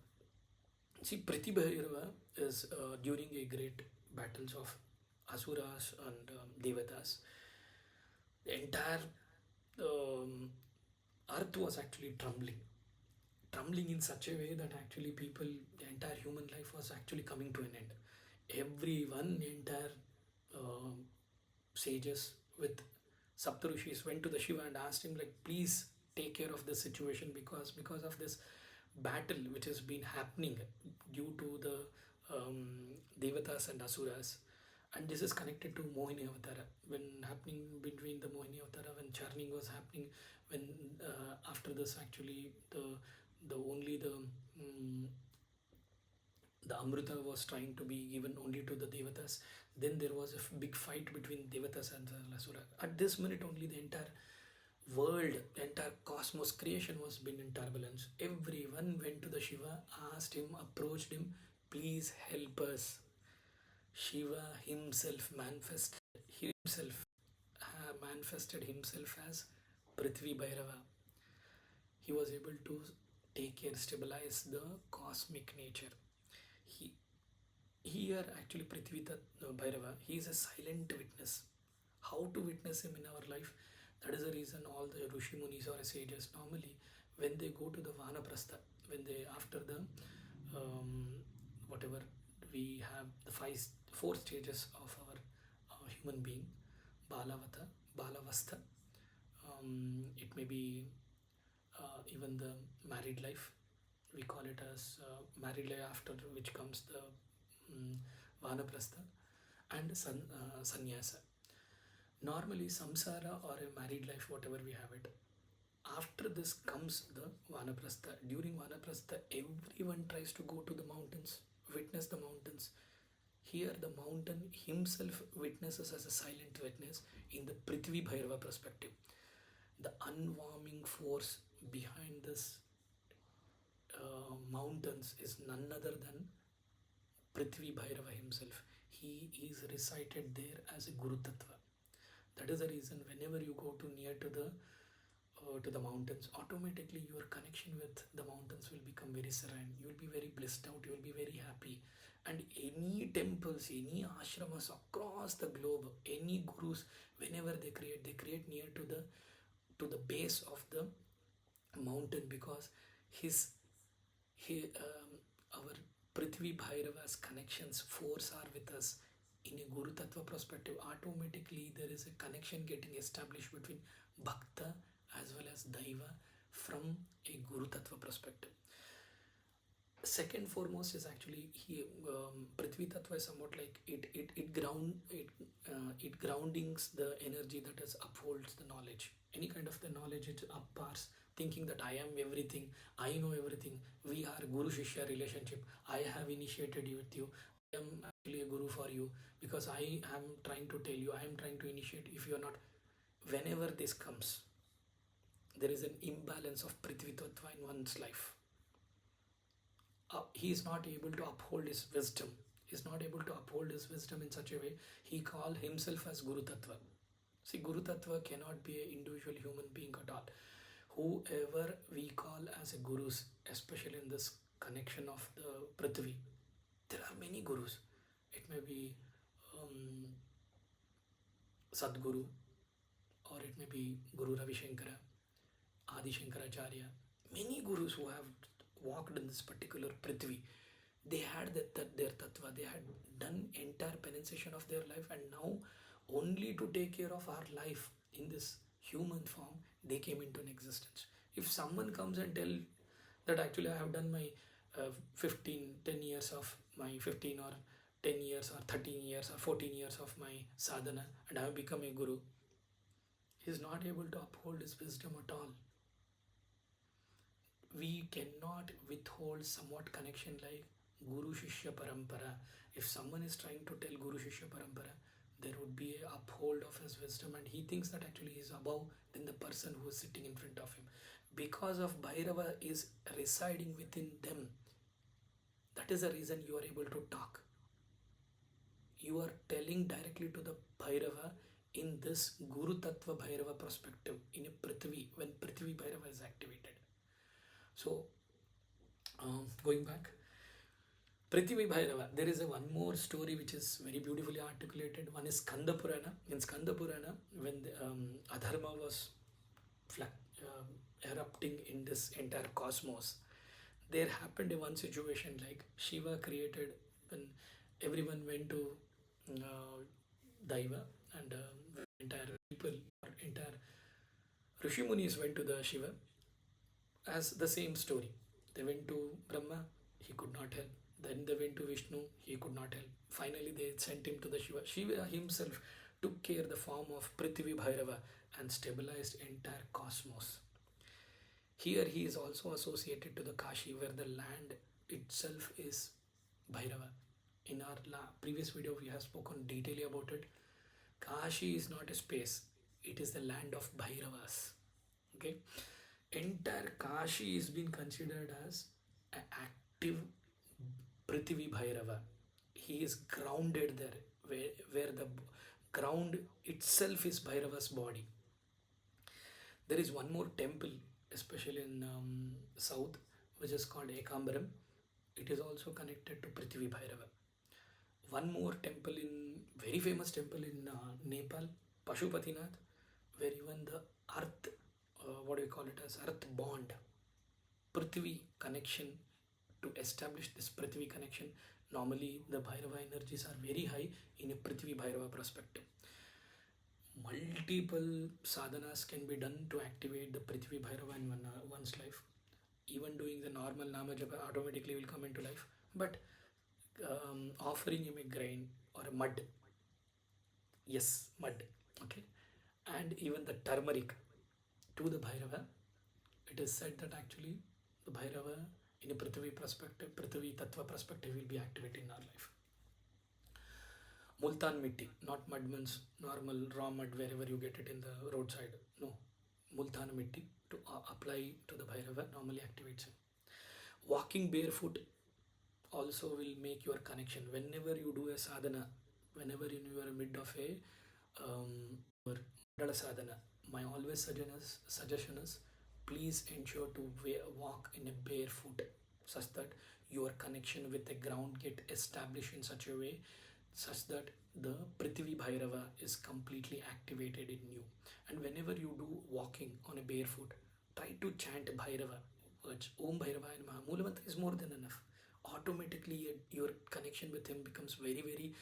See, Prithvi Bhairava is during a great battles of Asuras and Devatas. The entire um, earth was actually trembling in such a way that actually people, the entire human life was actually coming to an end. Everyone, entire sages with Saptarishis went to the Shiva and asked him, like, please take care of this situation because of this battle which has been happening due to the Devatas and Asuras. And this is connected to Mohini Avatara. When happening between the Mohini Avatara, when churning was happening, when after this actually the only the Amrita was trying to be given only to the Devatas. Then there was a big fight between Devatas and the Asura. At this minute only the entire world, the entire cosmos creation was been in turbulence. Everyone went to the Shiva, asked him, approached him, please help us. Shiva himself manifested himself as Prithvi Bhairava. He was able to take care, stabilize the cosmic nature. Here actually Prithvi Bhairava, he is a silent witness. How to witness him in our life? That is the reason all the Rishi Munis or sages normally when they go to the Vanaprastha, when they after the whatever we have the four stages of our human being, Balavastha, it may be even the married life, we call it as married life, after which comes the Vanaprastha and Sannyasa. Normally samsara or a married life, whatever we have it, after this comes the Vanaprastha. During Vanaprastha everyone tries to go to the mountains, witness the mountains. Here the mountain himself witnesses as a silent witness in the Prithvi Bhairava perspective. The unwarming force behind this mountains is none other than Prithvi Bhairava himself. He is recited there as a Guru Tattva. That is the reason whenever you go to near to the mountains, automatically your connection with the mountains will become very serene. You will be very blissed out. You will be very happy. And any temples, any ashramas across the globe, any gurus, whenever they create near to the base of the mountain, because our Prithvi Bhairava's connections force are with us in a Guru Tattva perspective. Automatically there is a connection getting established between Bhakta as well as Daiva from a Guru Tattva perspective. Second foremost is actually Prithvi Tattva is somewhat like it groundings the energy that is upholds the knowledge. Any kind of the knowledge it upars, thinking that I am everything, I know everything. We are Guru Shishya relationship. I have initiated you with you. I am actually a guru for you because I am trying to tell you, I am trying to initiate. If you are not, whenever this comes, there is an imbalance of Prithvi Tattva in one's life. He is not able to uphold his wisdom. He is not able to uphold his wisdom in such a way. He called himself as Guru Tattva. See, Guru Tattva cannot be an individual human being at all. Whoever we call as a gurus, especially in this connection of the Prithvi, there are many gurus. It may be Sadguru, or it may be Guru Ravi Shankara, Adi Shankaracharya. Many gurus who have walked in this particular Prithvi, they had their tattva, they had done entire penetration of their life, and now only to take care of our life in this human form, they came into an existence. If someone comes and tell that actually I have done my 10 years of my 15 or 10 years or 13 years or 14 years of my sadhana and I have become a guru, he is not able to uphold his wisdom at all. We cannot withhold somewhat connection like Guru Shishya Parampara. If someone is trying to tell Guru Shishya Parampara, there would be a uphold of his wisdom, and he thinks that actually he is above than the person who is sitting in front of him. Because of Bhairava is residing within them, that is the reason you are able to talk. You are telling directly to the Bhairava in this Guru Tattva Bhairava perspective in a Prithvi, when Prithvi Bhairava is activated. So, going back, Prithvi Bhairava, there is one more story which is very beautifully articulated. One is Skanda Purana. In Skanda Purana, when the, Adharma was erupting in this entire cosmos, there happened one situation like Shiva created when everyone went to Daiva, and entire people or entire Rishi Munis went to the Shiva as the same story. They went to Brahma, he could not help. Then they went to Vishnu, he could not help. Finally, they sent him to the Shiva. Shiva himself took care the form of Prithvi Bhairava and stabilized entire cosmos. Here he is also associated to the Kashi, where the land itself is Bhairava. In our previous video, we have spoken detailedly about it. Kashi is not a space; it is the land of Bhairavas. Okay, entire Kashi is being considered as an active Prithvi Bhairava. He is grounded there, where the ground itself is Bhairava's body. There is one more temple, especially in south, which is called Ekambaram. It is also connected to Prithvi Bhairava. One more temple, in very famous temple in Nepal, Pashupatinath, where even the earth, what do we call it as earth bond, Prithvi connection, to establish this Prithvi connection. Normally, the Bhairava energies are very high in a Prithvi Bhairava perspective. Multiple sadhanas can be done to activate the Prithvi Bhairava in one's life. Even doing the normal Nama Japa automatically will come into life. But offering him a grain or a mud, yes, mud, okay, and even the turmeric to the Bhairava, it is said that actually the Bhairava in a Prithvi perspective, Prithvi Tattva perspective, will be activated in our life. Multan mitti, not mud means normal raw mud wherever you get it in the roadside. No, Multan mitti to apply to the Bhairava normally activates him. Walking barefoot also will make your connection. Whenever you do a sadhana, whenever in your mid of a mandala sadhana, my always suggestion is please ensure to walk in a barefoot, such that your connection with the ground get established in such a way such that the Prithvi Bhairava is completely activated in you. And whenever you do walking on a barefoot, try to chant Bhairava words. Om Bhairava and Maha. Mula mantra is more than enough. Automatically your connection with him becomes very, very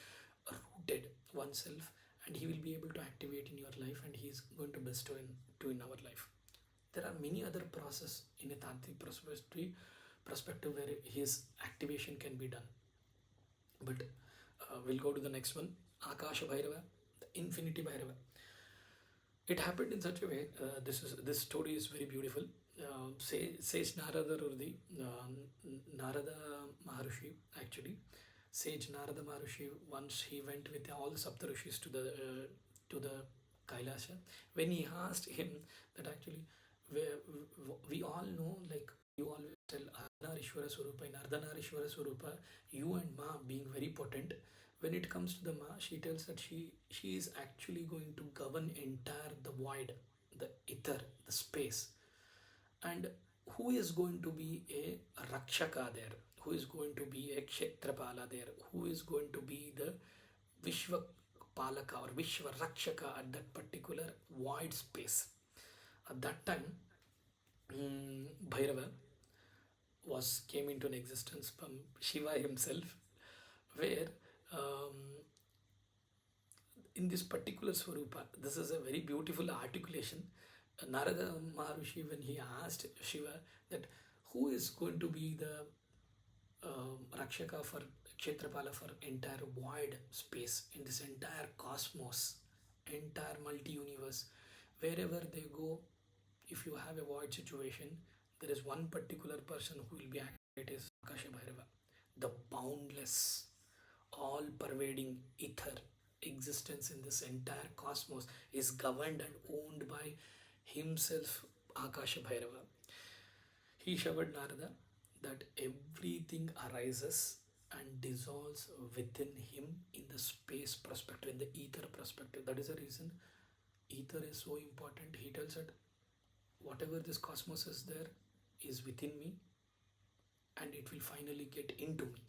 rooted oneself, and he will be able to activate in your life, and he is going to bestow in our life. There are many other processes in a tantric perspective where his activation can be done. But we'll go to the next one. Akasha Bhairava, the Infinity Bhairava. It happened in such a way. This story is very beautiful. Sage Narada Rudi, Narada Maharshi actually. Sage Narada Maharshi, once he went with all the Saptarishis to the Kailasha, when he asked him that actually we all know, like you always tell Ardhanarishwara Swarupa, in Ardhanarishwara Swarupa, you and Ma being very potent. When it comes to the Ma, she tells that she is actually going to govern entire the void, the ether, the space. And who is going to be a Rakshaka there? Who is going to be a Kshetrapala there? Who is going to be the Vishwa Palaka or Vishwa Rakshaka at that particular void space? At that time, Bhairava came into an existence from Shiva himself, where in this particular Swarupa, this is a very beautiful articulation. Narada Maharshi, when he asked Shiva that who is going to be the Rakshaka for Kshetrapala for entire void space in this entire cosmos, entire multi-universe, wherever they go, if you have a void situation, there is one particular person who will be activated as Akasha Bhairava. the boundless, all pervading ether existence in this entire cosmos is governed and owned by himself, Akasha Bhairava. He showed Narada that everything arises and dissolves within him in the space perspective, in the ether perspective. That is the reason ether is so important. He tells that whatever this cosmos is there is within me and it will finally get into me,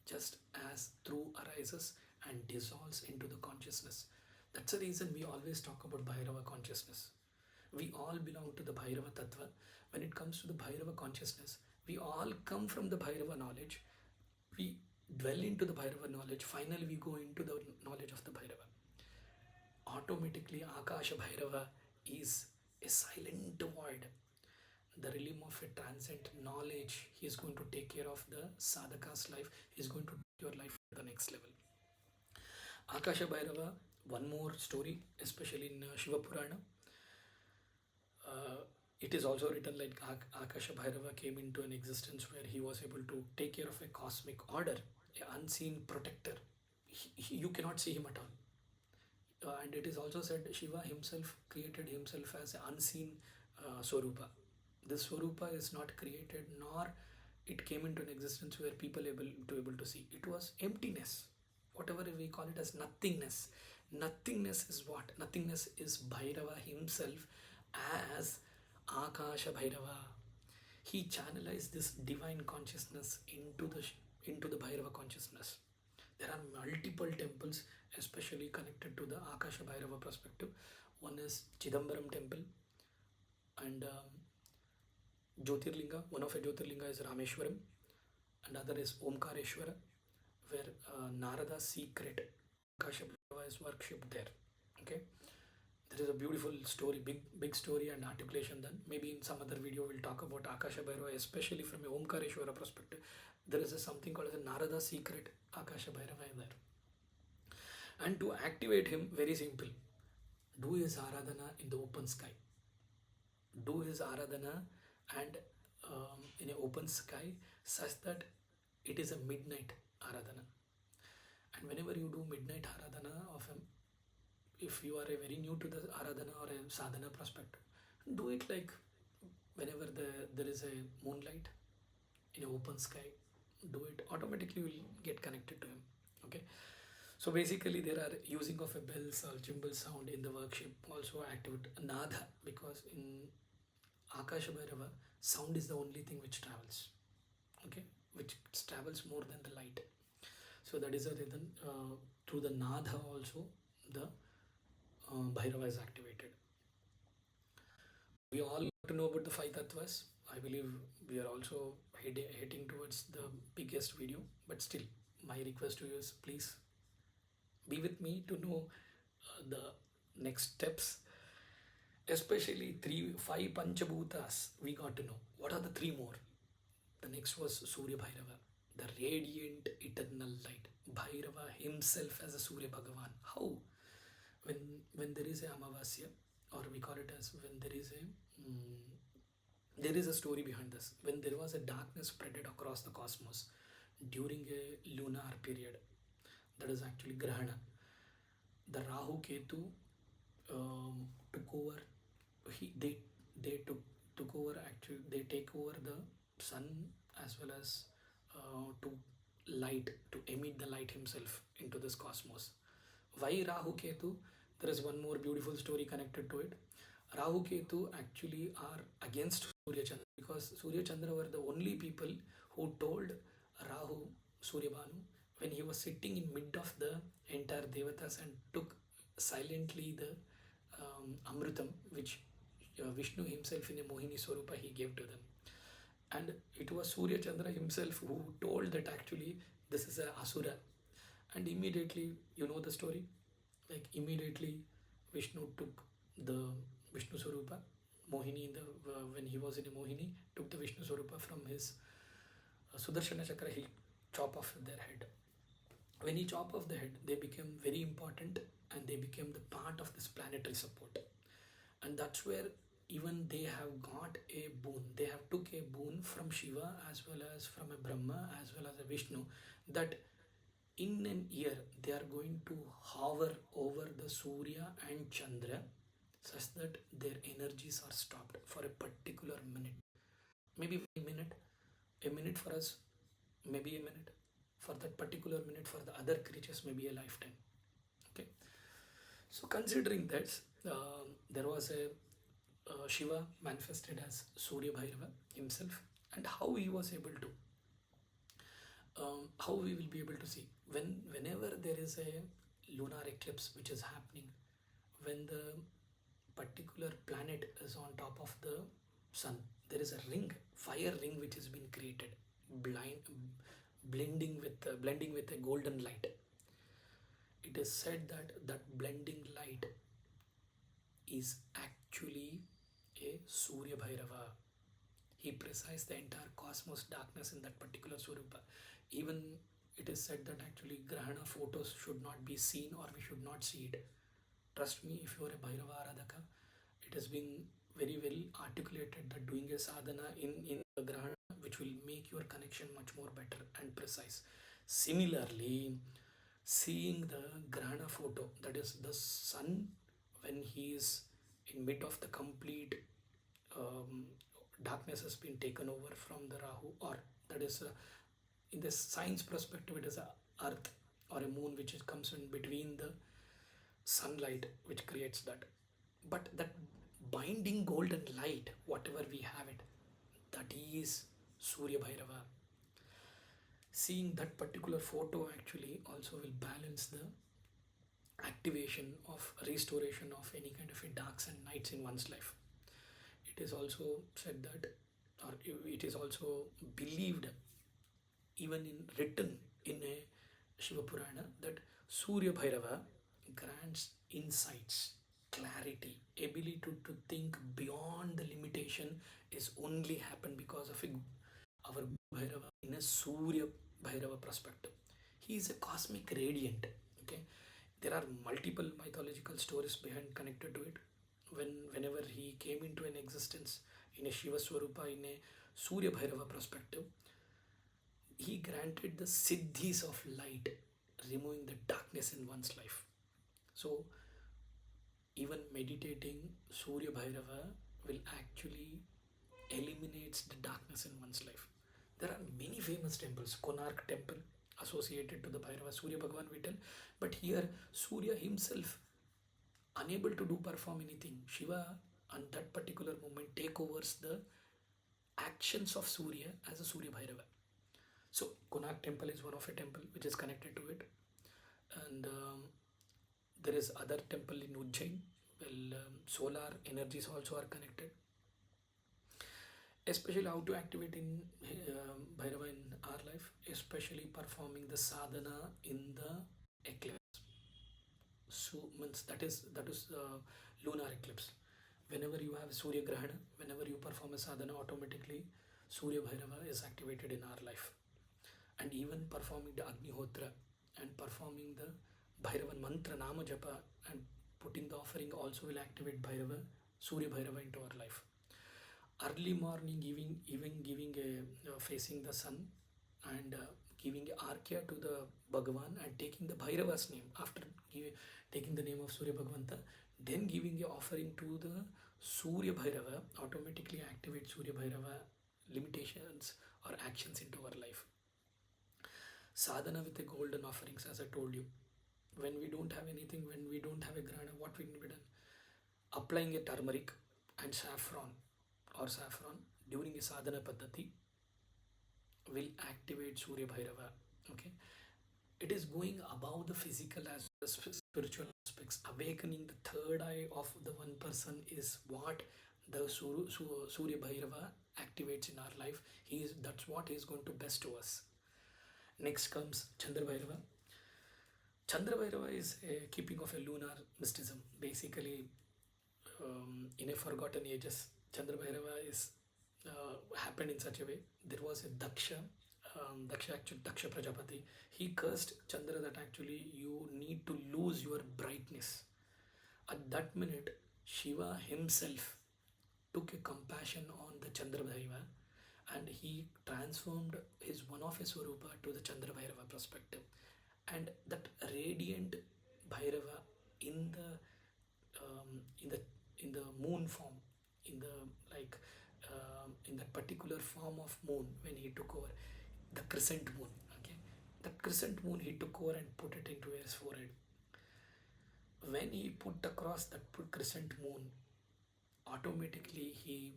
just as through arises and dissolves into the consciousness. That's the reason we always talk about Bhairava consciousness. We all belong to the Bhairava Tattva. When it comes to the Bhairava consciousness, we all come from the Bhairava knowledge. We dwell into the Bhairava knowledge. Finally, we go into the knowledge of the Bhairava. Automatically, Akasha Bhairava is a silent void, the realm of a transcendent knowledge. He is going to take care of the sadhaka's life. He is going to take your life to the next level. Akasha Bhairava, one more story, especially in Shiva Purana. It is also written like Akasha Bhairava came into an existence where he was able to take care of a cosmic order, an unseen protector. You cannot see him at all. And it is also said Shiva himself created himself as an unseen Swarupa. This Swarupa is not created, nor it came into an existence where people able to see. It was emptiness, whatever we call it as nothingness. Nothingness is what? Nothingness is Bhairava himself as Akasha Bhairava. He channelized this divine consciousness into the Bhairava consciousness. There are multiple temples, especially connected to the Akasha Bhairava perspective. One is Chidambaram temple, and Jyotirlinga. One of a Jyotirlinga is Rameshwaram, and other is Omkareshwara, where Narada's secret Akasha Bhairava is worshipped there. Okay, there is a beautiful story, big story and articulation done. Maybe in some other video we'll talk about Akasha Bhairava, especially from a Omkareshwara perspective. There is something called as a Narada secret Akasha Bhairava there. And to activate him, very simple. Do his Aradhana in the open sky. Do his Aradhana and in an open sky such that it is a midnight Aradhana. And whenever you do midnight Aradhana of him, if you are very new to the Aradhana or a Sadhana perspective, do it like whenever there is a moonlight in an open sky. Do it, automatically you will get connected to him. Okay, so basically there are using of a bells or cymbal sound in the worship, also activate Nadha, because in Akasha Bhairava sound is the only thing which travels. Okay, which travels more than the light. So that is the reason through the Nadha also the Bhairava is activated. We all got to know about the five tattvas. I believe we are also heading towards the biggest video, but still, my request to you is please be with me to know the next steps. Especially 5 Panchabhutas we got to know. What are the 3 more? The next was Surya Bhairava, the radiant eternal light. Bhairava himself as a Surya Bhagavan. How? When there is a Amavasya, or we call it as when there is a story behind this. When there was a darkness spreaded across the cosmos during a lunar period, that is actually Grahana, the Rahu Ketu took over. They took over. Actually, they take over the sun as well as to emit the light himself into this cosmos. Why Rahu Ketu? There is one more beautiful story connected to it. Rahu Ketu actually are against Surya Chandra, because Surya Chandra were the only people who told Rahu, Surya Bhanu, when he was sitting in mid of the entire Devatas and took silently the Amritam, which Vishnu himself in a Mohini Swarupa he gave to them. And it was Surya Chandra himself who told that actually this is a Asura. And immediately, you know the story, like immediately Vishnu took the Vishnu Swarupa, Mohini, when he was in a Mohini, took the Vishnu Swarupa from his Sudarshana Chakra, he chop off their head. When he chop off the head, they became very important and they became the part of this planetary support. And that's where even they have got a boon. They have took a boon from Shiva as well as from a Brahma as well as a Vishnu, that in an year they are going to hover over the Surya and Chandra such that their energies are stopped for a particular minute. Maybe a minute for us, maybe a minute. For that particular minute, for the other creatures, maybe a lifetime. Okay. So considering that, there was a Shiva manifested as Surya Bhairava himself, and how he was able to, how we will be able to see whenever there is a lunar eclipse which is happening, when the particular planet is on top of the sun, there is a ring, fire ring, which has been created, blind, blending with a golden light. It is said that that blending light is actually a Surya Bhairava. He presides the entire cosmos darkness in that particular Swarupa. Even it is said that actually Grahana photos should not be seen, or we should not see it. Trust me, if you are a Bhairava Aradhaka, it has been very well articulated that doing a sadhana in the Grahana, which will make your connection much more better and precise. Similarly, seeing the Grahana photo, that is the sun when he is in mid of the complete um, darkness has been taken over from the Rahu, or that is in the science perspective, it is a earth or a moon which comes in between the sunlight, which creates that. But that binding golden light, whatever we have it, that is Surya Bhairava. Seeing that particular photo actually also will balance the activation of restoration of any kind of a darks and nights in one's life. It is also said that, or it is also believed, even in written in a Shiva Purana, that Surya Bhairava grants insights, clarity, ability to think beyond the limitation is only happen because of our Bhairava in a Surya Bhairava perspective. He is a cosmic radiant. Okay, there are multiple mythological stories behind connected to it. Whenever he came into an existence in a Shiva Swarupa in a Surya Bhairava perspective, he granted the siddhis of light, removing the darkness in one's life. So even meditating Surya Bhairava will actually eliminates the darkness in one's life. There are many famous temples, Konark temple associated to the Bhairava, Surya Bhagavan we tell, but here Surya himself unable to do perform anything. Shiva on that particular moment take overs the actions of Surya as a Surya Bhairava. So Konark temple is one of a temple which is connected to it, and there is other temple in Ujjain. Well, solar energies also are connected. Especially how to activate in Bhairava in our life, especially performing the sadhana in the eclipse. So means that is lunar eclipse. Whenever you have Surya Grahana, whenever you perform a sadhana, automatically Surya Bhairava is activated in our life. And even performing the Agnihotra and performing the Bhairavan mantra Nama Japa and putting the offering also will activate Bhairava, Surya Bhairava into our life. Early morning, even giving a facing the sun and giving arkya to the Bhagavan and taking the Bhairava's name after taking the name of Surya Bhagavanta, then giving a offering to the Surya Bhairava automatically activates Surya Bhairava limitations or actions into our life. Sadhana with the golden offerings, as I told you. When we don't have anything, when we don't have a grana, what we need to be done? Applying a turmeric and saffron during a sadhana paddhati will activate Surya Bhairava. Okay, it is going above the physical as well as spiritual aspects. Awakening the third eye of the one person is what the Surya Bhairava activates in our life. That's what he is going to best to us. Next comes Chandra Bhairava. Chandra Bhairava is a keeping of a lunar mysticism. Basically, in a forgotten ages, Chandra Bhairava is happened in such a way. There was a Daksha Prajapati. He cursed Chandra that actually you need to lose your brightness. At that minute, Shiva himself took a compassion on the Chandra Bhairava, and he transformed his one of his Swarupa to the Chandra Bhairava perspective. And that radiant Bhairava in the um, in the in the moon form, in the like in that particular form of moon, when he took over the crescent moon, okay, that crescent moon he took over and put it into his forehead. When he put across that crescent moon, automatically he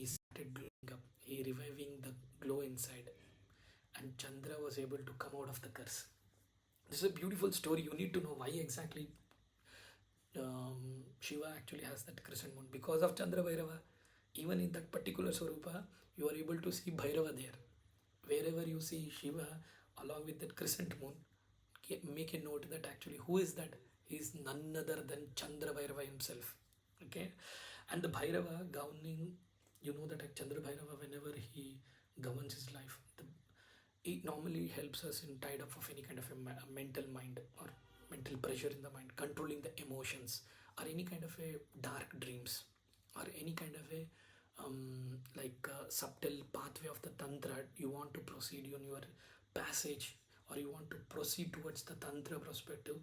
started glowing up, he reviving the glow inside, and Chandra was able to come out of the curse. This is a beautiful story. You need to know why exactly Shiva actually has that crescent moon. Because of Chandra Bhairava, even in that particular Swarupa, you are able to see Bhairava there. Wherever you see Shiva along with that crescent moon, make a note that actually who is that? He is none other than Chandra Bhairava himself. Okay, and the Bhairava governing, you know that Chandra Bhairava, whenever he governs his life, it normally helps us in tied up of any kind of a mental mind or mental pressure in the mind, controlling the emotions, or any kind of a dark dreams, or any kind of a subtle pathway of the tantra. You want to proceed on your passage, or you want to proceed towards the tantra perspective.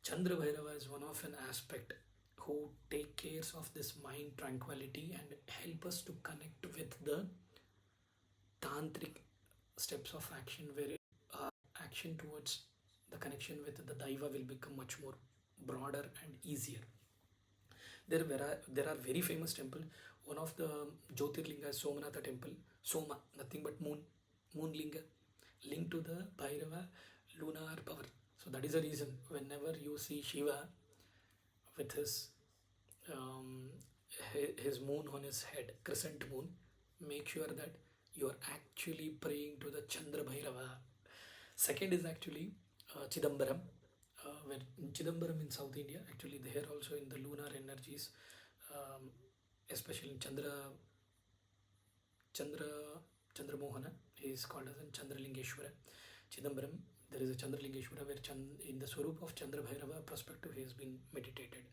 Chandra Bhairava is one of an aspect who take care of this mind tranquility and help us to connect with the tantric steps of action, where action towards the connection with the daiva will become much more broader and easier. There are very famous temple. One of the Jyotirlinga is Somanatha temple. Soma, nothing but moon linga, linked to the Bhairava lunar power. So that is the reason whenever you see Shiva with um, his moon on his head, crescent moon, make sure that you are actually praying to the Chandra Bhairava. Second is actually Chidambaram, where in Chidambaram in South India, actually there also in the lunar energies, especially in Chandra Mohana, he is called as a Chandralingeshwara. Chidambaram, there is a Chandralingeshwara where in the Swarup of Chandra Bhairava perspective he has been meditated.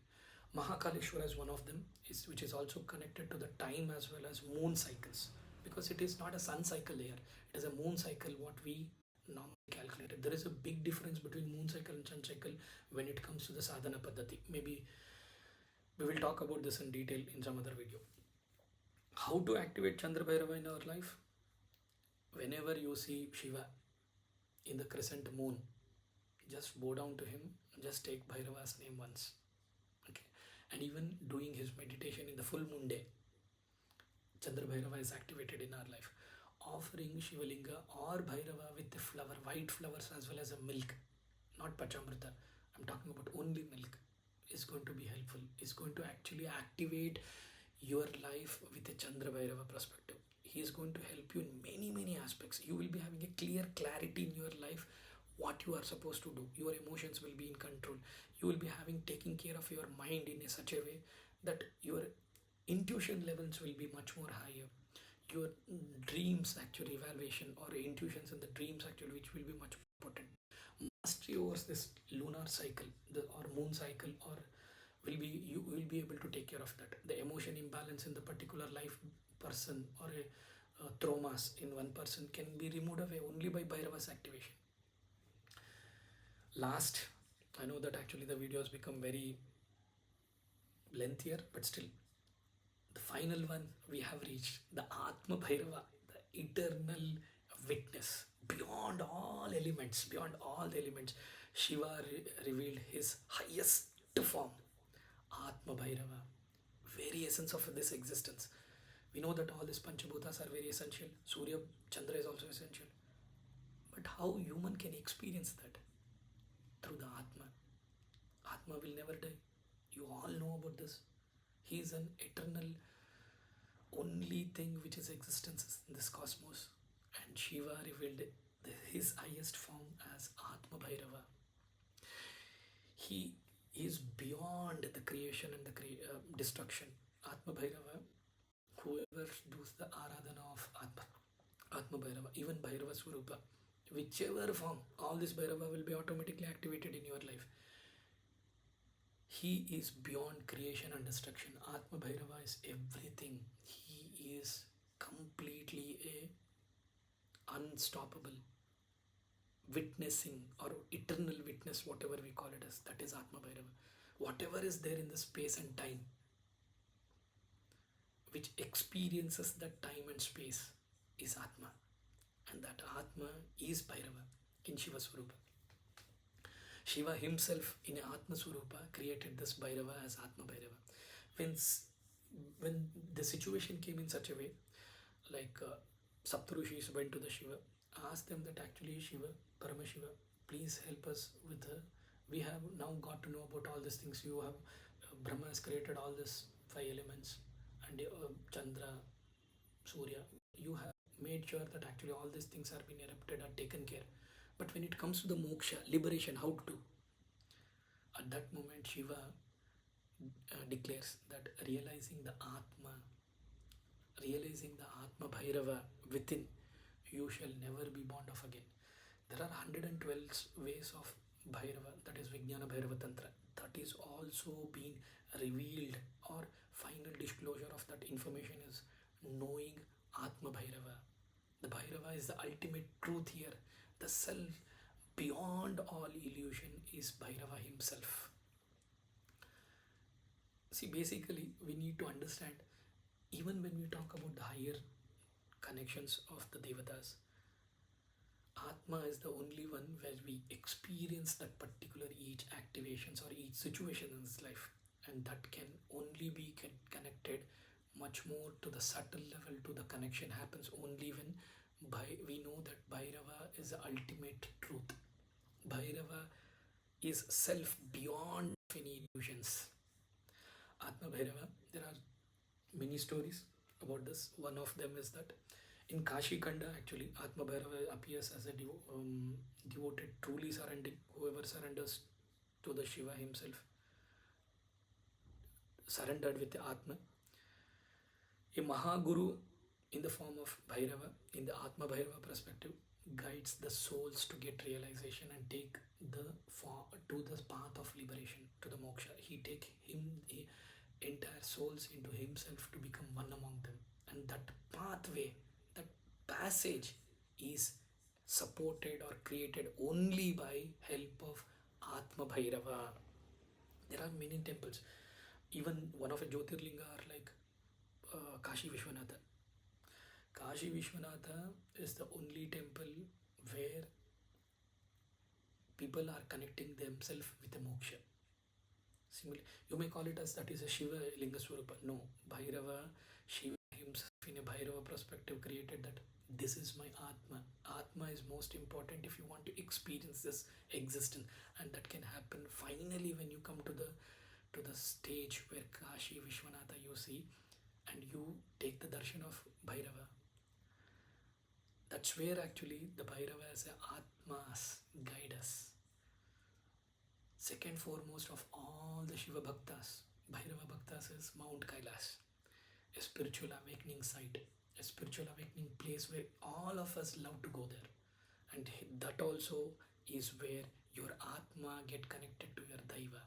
Mahakaleshwara is one of them, which is also connected to the time as well as moon cycles, because it is not a sun cycle here, it is a moon cycle what we normally calculated. There is a big difference between moon cycle and sun cycle when it comes to the sadhana paddhati. Maybe we will talk about this in detail in some other video. How to activate Chandra Bhairava in our life? Whenever you see Shiva in the crescent moon, just bow down to him, just take Bhairava's name once. Okay, and even doing his meditation in the full moon day, Chandra Bhairava is activated in our life. Offering Shivalinga or Bhairava with the flower, white flowers as well as a milk, not Pachamrita, I'm talking about only milk, is going to be helpful, is going to actually activate your life with a Chandra Bhairava perspective. He is going to help you in many aspects. You will be having a clear clarity in your life, what you are supposed to do. Your emotions will be in control. You will be taking care of your mind in such a way that your intuition levels will be much more higher. Your dreams actually evaluation or intuitions in the dreams actually, which will be much important. Mastery over this lunar cycle, or moon cycle, or you will be able to take care of that. The emotion imbalance in the particular life person, or a traumas in one person, can be removed away only by Bhairava's activation. Last, I know that actually the video has become very lengthier, but still, the final one we have reached, the Atma Bhairava, the eternal witness. Beyond all elements, beyond all the elements, Shiva revealed his highest form, Atma Bhairava, very essence of this existence. We know that all these Panchabhutas are very essential. Surya, Chandra is also essential. But how human can experience that? Through the Atma. Atma will never die. You all know about this. He is an eternal, only thing which is existence in this cosmos. And Shiva revealed his highest form as Atma Bhairava. He is beyond the creation and the destruction. Atma Bhairava, whoever does the Aradhana of Atma Bhairava, even Bhairava Swarupa, whichever form, all this Bhairava will be automatically activated in your life. He is beyond creation and destruction. Atma Bhairava is everything. He is completely a unstoppable witnessing or eternal witness, whatever we call it as. That is Atma Bhairava. Whatever is there in the space and time, which experiences that time and space, is Atma. And that Atma is Bhairava in Shiva Swarupa. Shiva himself in Atma Swarupa created this Bhairava as Atma Bhairava. When the situation came in such a way, like Saptarishis went to the Shiva, asked them that actually Shiva, Paramashiva, please help us with we have now got to know about all these things. You have, Brahma has created all these 5 elements, and Chandra, Surya, you have made sure that actually all these things are being erupted, are taken care. But when it comes to the moksha, liberation, how to do? At that moment, Shiva declares that realizing the Atma Bhairava within, you shall never be born of again. There are 112 ways of Bhairava, that is Vijnana Bhairava Tantra. That is also being revealed, or final disclosure of that information is knowing Atma Bhairava. The Bhairava is the ultimate truth here. The self beyond all illusion is Bhairava himself. See, basically, we need to understand, even when we talk about the higher connections of the Devatas, Atma is the only one where we experience that particular each activations or each situation in this life, and that can only be connected much more to the subtle level. To the connection happens only when we know that Bhairava is the ultimate truth. Bhairava is self beyond any illusions. Atma Bhairava, there are many stories about this. One of them is that in Kashi Khanda, actually, Atma Bhairava appears as a devoted, truly surrendering. Whoever surrenders to the Shiva himself, surrendered with the Atma. A Mahaguru in the form of Bhairava, in the Atma Bhairava perspective, guides the souls to get realization and take to the path of liberation, to the moksha. He take the entire souls into himself to become one among them. And that pathway, that passage is supported or created only by help of Atma Bhairava. There are many temples. Even one of a Jyotirlinga are like Kashi Vishwanatha. Kashi Vishwanatha is the only temple where people are connecting themselves with the moksha. Similarly, you may call it as that is a Shiva Linga Swarupa. No, Bhairava, Shiva himself in a Bhairava perspective created that this is my Atma. Atma is most important if you want to experience this existence, and that can happen finally when you come to the stage where Kashi Vishwanatha you see, and you take the darshan of Bhairava. That's where actually the Bhairava as a Atmas guide us. Second foremost of all the Shiva Bhaktas, Bhairava Bhaktas is Mount Kailas, a spiritual awakening site, a spiritual awakening place where all of us love to go there. And that also is where your Atma get connected to your Daiva.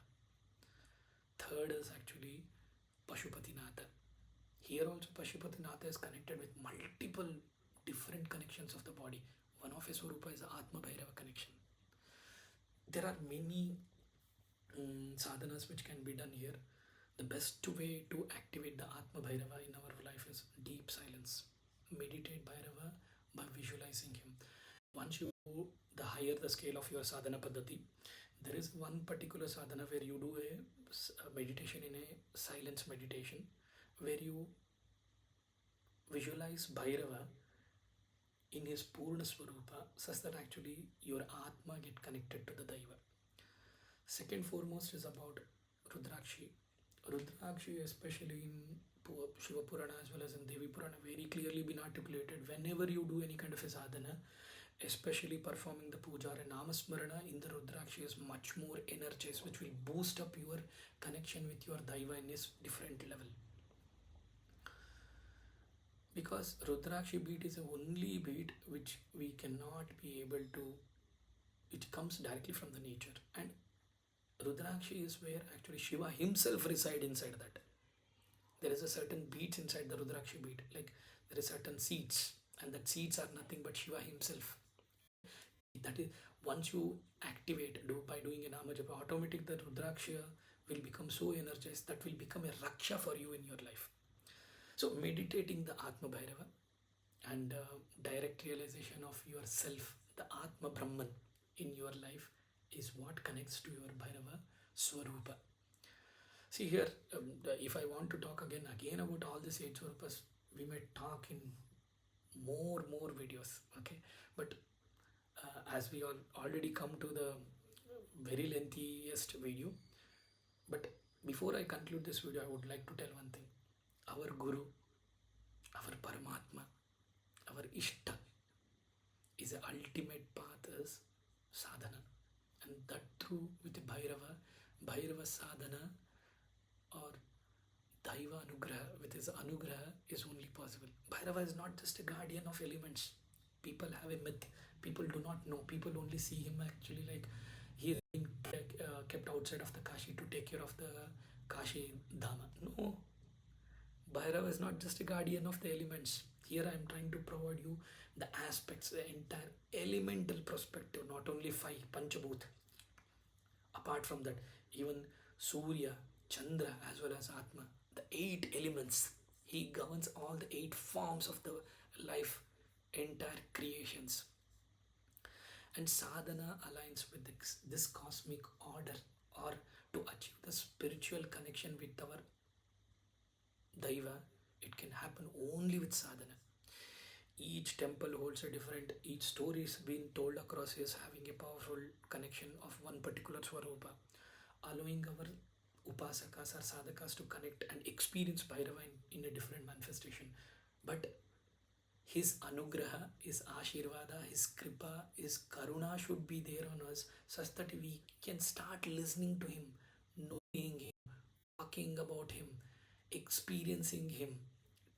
Third is actually Pashupatinatha. Here also Pashupatinatha is connected with multiple different connections of the body. One of his Swarupa is the Atma Bhairava connection. There are many sadhanas which can be done here. The best way to activate the Atma Bhairava in our life is deep silence. Meditate Bhairava by visualizing him. Once you go the higher the scale of your sadhana paddhati, there is one particular sadhana where you do a meditation in a silence meditation, where you visualize Bhairava in his Purna Swarupa, such that actually your Atma get connected to the Daiva. Second foremost is about Rudrakshi. Rudrakshi, especially in Shiva Purana as well as in Devi Purana, very clearly been articulated. Whenever you do any kind of a sadhana, especially performing the puja or namasmarana in the Rudrakshi is much more energized, which will boost up your connection with your Daiva in this different level. Because Rudrakshi beat is the only beat which we cannot be able to, it comes directly from the nature. And Rudrakshi is where actually Shiva himself reside inside that. There is a certain beats inside the Rudrakshi beat, like there is certain seeds, and that seeds are nothing but Shiva himself. That is, once you activate by doing a Nama Japa, automatic the Rudrakshi will become so energized that will become a Raksha for you in your life. So meditating the Atma Bhairava and direct realization of yourself, the Atma Brahman in your life, is what connects to your Bhairava Swarupa. See here, if I want to talk again about all these 8 Swarupas, we may talk in more videos, okay? But as we already come to the very lengthiest video, but before I conclude this video, I would like to tell one thing. Our Guru, our Paramatma, our Ishta is the ultimate path is sadhana, and that through with Bhairava sadhana or Daiva Anugraha, with his Anugraha is only possible. Bhairava is not just a guardian of elements. People have a myth. People do not know. People only see him actually like he is being kept outside of the Kashi to take care of the Kashi Dhamma. No, Bhairava is not just a guardian of the elements. Here I am trying to provide you the aspects, the entire elemental perspective, not only 5 Panchabhut. Apart from that, even Surya, Chandra, as well as Atma, the 8 elements, he governs all the 8 forms of the life, entire creations. And sadhana aligns with this cosmic order, or to achieve the spiritual connection with our Daiva, it can happen only with sadhana. Each temple holds a different, each story is being told across is having a powerful connection of one particular Swarupa, allowing our Upasakas or Sadhakas to connect and experience Bhairava in a different manifestation. But his Anugraha, his Ashirvada, his Kripa, his Karuna should be there on us such that we can start listening to him, knowing him, talking about him, experiencing him,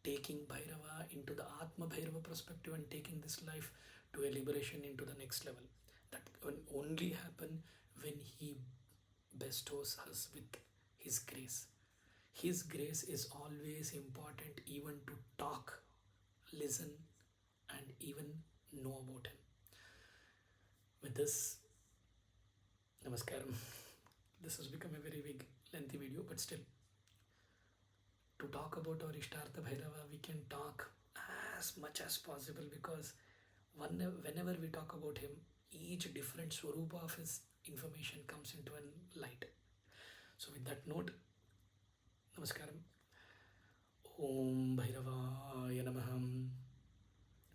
taking Bhairava into the Atma Bhairava perspective and taking this life to a liberation into the next level. That can only happen when he bestows us with his grace. His grace is always important, even to talk, listen, and even know about him. With this, Namaskaram. This has become a very big, lengthy video, but still, to talk about our Ishtartha Bhairava, we can talk as much as possible, because whenever we talk about him, each different Swarupa of his information comes into a light. So with that note, Namaskaram. Om Bhairavaya Namaham.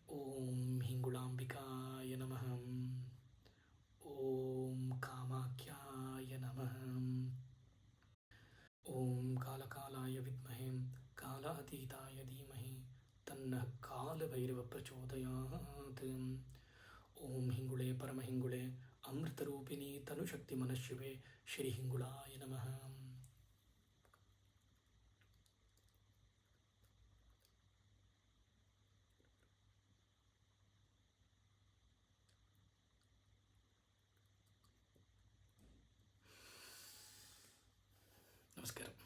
Om Hingulambikaya Namaham. Om Kamakyaya Namaham. Om Kalakalaya Vidmahem Kalatitaya Dhimahi Tanna Kala Bhairava Prachodayat. Om Hingule Paramahingule Amritarupini Tanushakti Manashive Shri Hingulaya Namaha. Namaskaram.